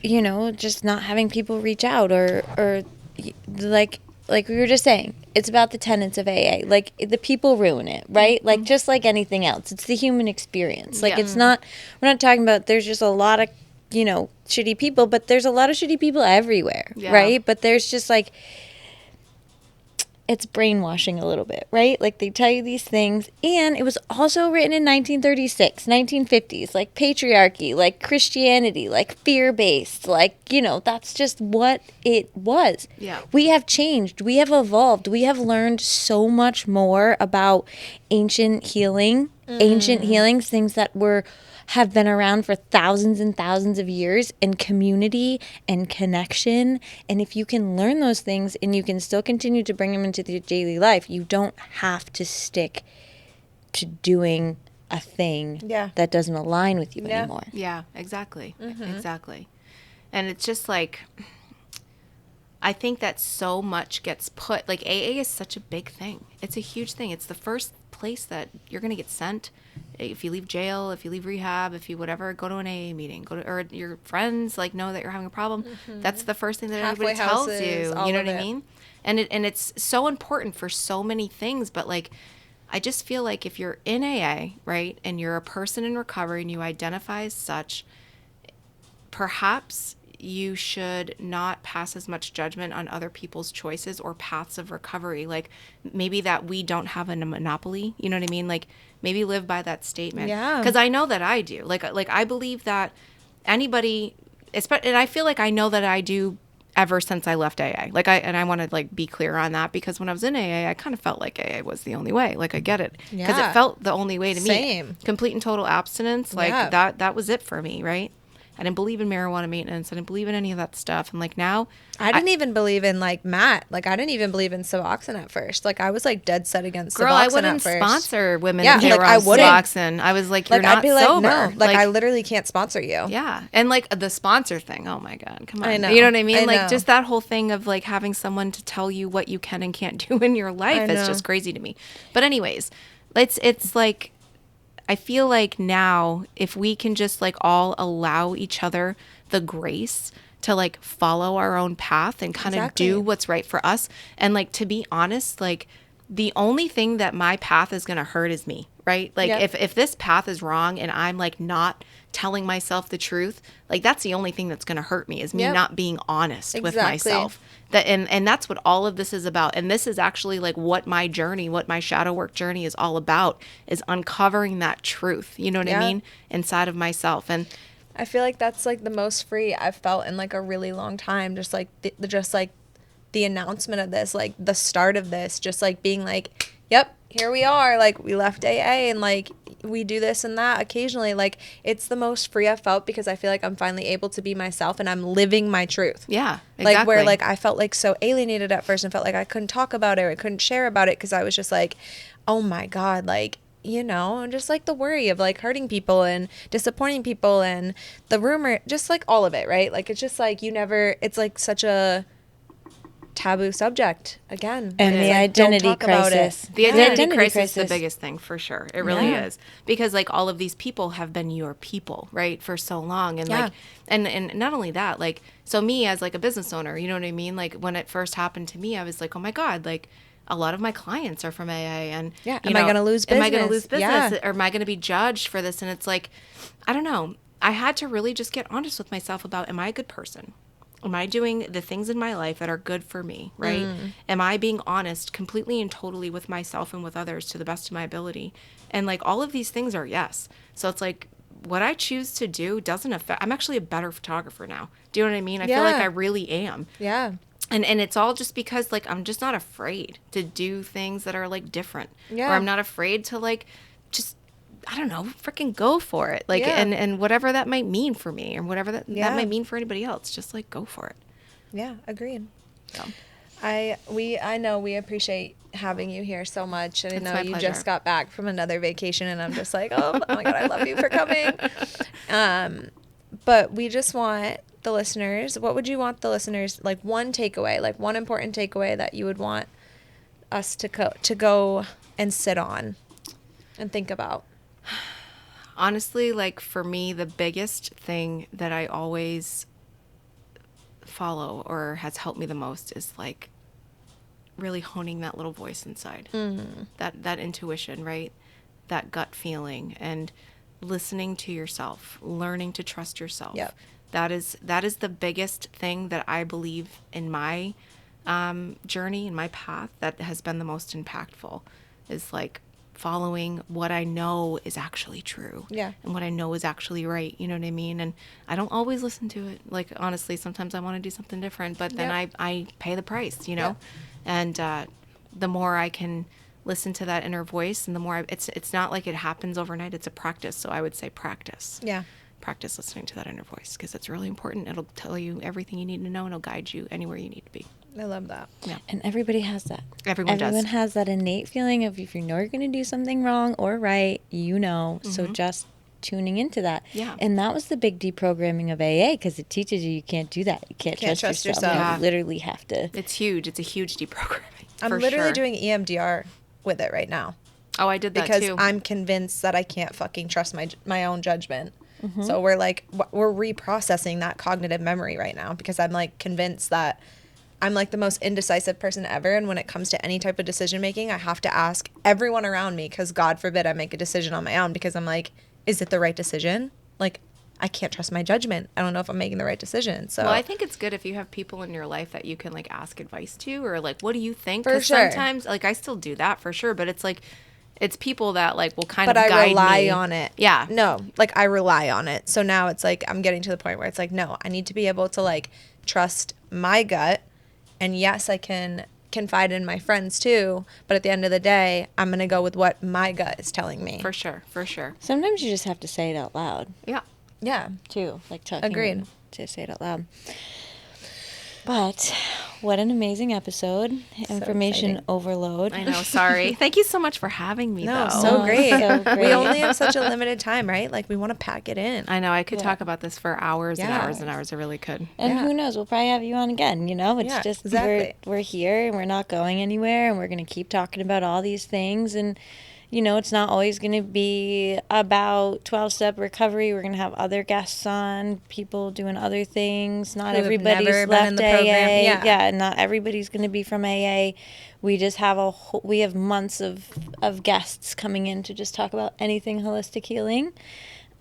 just not having people reach out or like we were just saying, it's about the tenets of AA. Like, the people ruin it, right? Like, just like anything else. It's the human experience. Like, it's not, we're not talking about there's just a lot of, shitty people, but there's a lot of shitty people everywhere, right? But there's just like, it's brainwashing a little bit, right? Like, they tell you these things, and it was also written in 1936, 1950s, like patriarchy, like Christianity, like fear-based, like, that's just what it was. Yeah. We have changed. We have evolved. We have learned so much more about ancient healings, things that have been around for thousands and thousands of years, and community and connection. And if you can learn those things and you can still continue to bring them into your daily life, you don't have to stick to doing a thing that doesn't align with you anymore. Yeah, exactly. Exactly. And it's just like, I think that so much gets put, like AA is such a big thing. It's a huge thing. It's the first place that you're going to get sent. If you leave jail, if you leave rehab, if you whatever, go to an AA meeting, or your friends like know that you're having a problem. That's the first thing that everybody tells you. You know what I mean? And it's so important for so many things. But like, I just feel like if you're in AA, right, and you're a person in recovery and you identify as such, perhaps you should not pass as much judgment on other people's choices or paths of recovery. Like, maybe that we don't have a monopoly, you know what I mean? Like, maybe live by that statement. Yeah. Because I know that I do. Like I believe that anybody, and I feel like I know that I do ever since I left AA. I want to like be clear on that, because when I was in AA, I kind of felt like AA was the only way. Like, I get it. Because it felt the only way to me. Complete and total abstinence. Like that was it for me, right? I didn't believe in marijuana maintenance. I didn't believe in any of that stuff. And like now, I didn't even believe in like Matt. Like, I didn't even believe in Suboxone at first. Like, I was like dead set against girl, Suboxone I wouldn't at first. sponsor women Yeah, if they like, were I on wouldn't. Suboxone. I was like, you're Like, I'd not be like, sober. no. Like, I literally can't sponsor you. Yeah. And like the sponsor thing. Oh my God. Come on. I know. You know what I mean? I Like, know. just that whole thing of like having someone to tell you what you can and can't do in your life is just crazy to me. But anyways, it's like, I feel like now if we can just like all allow each other the grace to like follow our own path and kind of do what's right for us. And like, to be honest, like the only thing that my path is going to hurt is me, right? Like if this path is wrong and I'm like not telling myself the truth, like that's the only thing that's going to hurt me, is me not being honest with myself. And that's what all of this is about. And this is actually like what my journey, what my shadow work journey is all about, is uncovering that truth, you know what I mean, inside of myself. And I feel like that's like the most free I've felt in like a really long time. Just like the announcement of this, like the start of this, just like being like, yep, here we are. Like, we left AA and like we do this and that occasionally. Like, it's the most free I've felt, because I feel like I'm finally able to be myself and I'm living my truth. Yeah, exactly. Like, where like I felt like so alienated at first and felt like I couldn't talk about it or I couldn't share about it, because I was just like, oh my God, like, and just like the worry of like hurting people and disappointing people and the rumor, just like all of it, right? Like, it's just like it's like such a taboo subject again. And the identity crisis. The identity crisis is the biggest thing, for sure. It really is. Because like all of these people have been your people, right, for so long. And like, and not only that, like, so me as like a business owner, you know what I mean? Like, when it first happened to me, I was like, oh my God, like, a lot of my clients are from AA, and am I going to lose business? Am I going to lose business? Or am I going to be judged for this? And it's like, I don't know. I had to really just get honest with myself about, am I a good person? Am I doing the things in my life that are good for me, right? Am I being honest completely and totally with myself and with others to the best of my ability? And like, all of these things are yes. So it's like, what I choose to do doesn't affect. I'm actually a better photographer now. Do you know what I mean? I feel like I really am. Yeah. And it's all just because like I'm just not afraid to do things that are like different. Yeah. Or I'm not afraid to like just, I don't know, freaking go for it. Like and whatever that might mean for me, or whatever that might mean for anybody else, just like go for it. Yeah, agreed. So I know we appreciate having you here so much, and I know you pleasure. just got back from another vacation, and I'm just like, oh my God, I love you for coming. But we just want the listeners, like one takeaway, like one important takeaway that you would want us to go and sit on and think about? Honestly, like for me, the biggest thing that I always follow or has helped me the most is like really honing that little voice inside, that intuition, right? That gut feeling, and listening to yourself, learning to trust yourself. Yep. That is the biggest thing that I believe in my journey, in my path, that has been the most impactful, is like following what I know is actually true. Yeah. And what I know is actually right. You know what I mean? And I don't always listen to it. Like, honestly, sometimes I want to do something different, but then I pay the price, you know? Yep. And the more I can listen to that inner voice, and the more it's not like it happens overnight. It's a practice. So I would say practice. Yeah. Practice listening to that inner voice, because it's really important. It'll tell you everything you need to know, and it'll guide you anywhere you need to be. I love that. Yeah. And everybody has that. Everyone does. Has that innate feeling of if you know you're going to do something wrong or right, you know. So just tuning into that. Yeah. And that was the big deprogramming of AA, because it teaches you can't do that. You can't trust yourself. Yeah. You literally have to. It's huge. It's a huge deprogramming. I'm for literally sure. doing EMDR with it right now. Oh, I did that because too. I'm convinced that I can't fucking trust my own judgment. So we're reprocessing that cognitive memory right now, because I'm like convinced that I'm like the most indecisive person ever. And when it comes to any type of decision making, I have to ask everyone around me, because God forbid I make a decision on my own, because I'm like, is it the right decision? Like, I can't trust my judgment. I don't know if I'm making the right decision. So well, I think it's good if you have people in your life that you can like ask advice to, or like, what do you think? For 'Cause sure. sometimes, like, I still do that for sure, but it's like, it's people that like will kind but of I guide rely me. on it. Yeah. No, like I rely on it. So now it's like I'm getting to the point where it's like, no, I need to be able to like trust my gut. And yes, I can confide in my friends too. But at the end of the day, I'm going to go with what my gut is telling me. For sure. For sure. Sometimes you just have to say it out loud, Yeah. Yeah. too. Like talking. Agreed. To say it out loud. But what an amazing episode. Information exciting. overload. I know. Sorry. Thank you so much for having me, No, though. so great. So great. We only have such a limited time, right? Like we want to pack it in. I know. I could talk about this for hours and Yeah. hours and hours. I really could. And Yeah. who knows? We'll probably have you on again. You know, it's Yeah, just exactly. we're here and we're not going anywhere, and we're going to keep talking about all these things. And you know, it's not always going to be about 12-step recovery. We're going to have other guests on, people doing other things. Not Who have everybody's never been left in the AA. program. Yeah. Not everybody's going to be from AA. We just have we have months of guests coming in to just talk about anything holistic healing.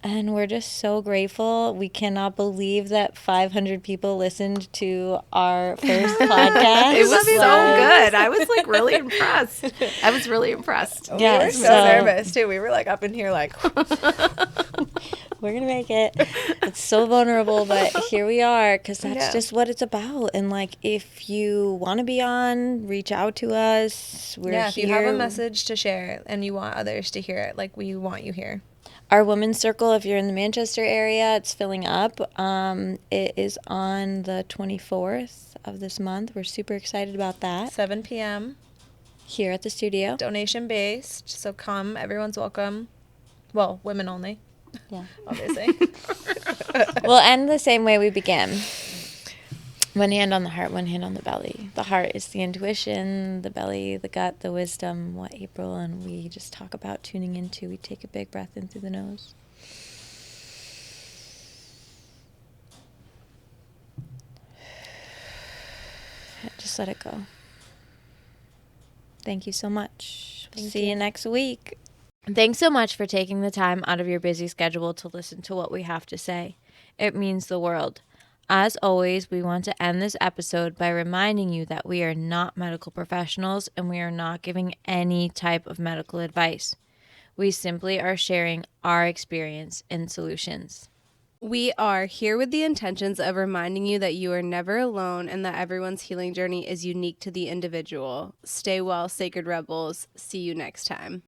And we're just so grateful. We cannot believe that 500 people listened to our first podcast. It was so good. I was like really impressed. I was really impressed. Yeah, We were so nervous too. We were like up in here like we're going to make it. It's so vulnerable, but here we are, because that's Yeah. just what it's about. And like, if you want to be on, reach out to us. We're yeah, if here. you have a message to share and you want others to hear it, like we want you here. Our women's circle, if you're in the Manchester area, it's filling up. It is on the 24th of this month. We're super excited about that. 7 p.m. Here at the studio. donation based. So come, everyone's welcome. Well, women only, Yeah. obviously. We'll end the same way we began. One hand on the heart, one hand on the belly. The heart is the intuition, the belly, the gut, the wisdom, what April and we just talk about tuning into. We take a big breath in through the nose. Just let it go. Thank you so much. See you next week. Thanks so much for taking the time out of your busy schedule to listen to what we have to say. It means the world. As always, we want to end this episode by reminding you that we are not medical professionals and we are not giving any type of medical advice. We simply are sharing our experience and solutions. We are here with the intentions of reminding you that you are never alone and that everyone's healing journey is unique to the individual. Stay well, Sacred Rebels. See you next time.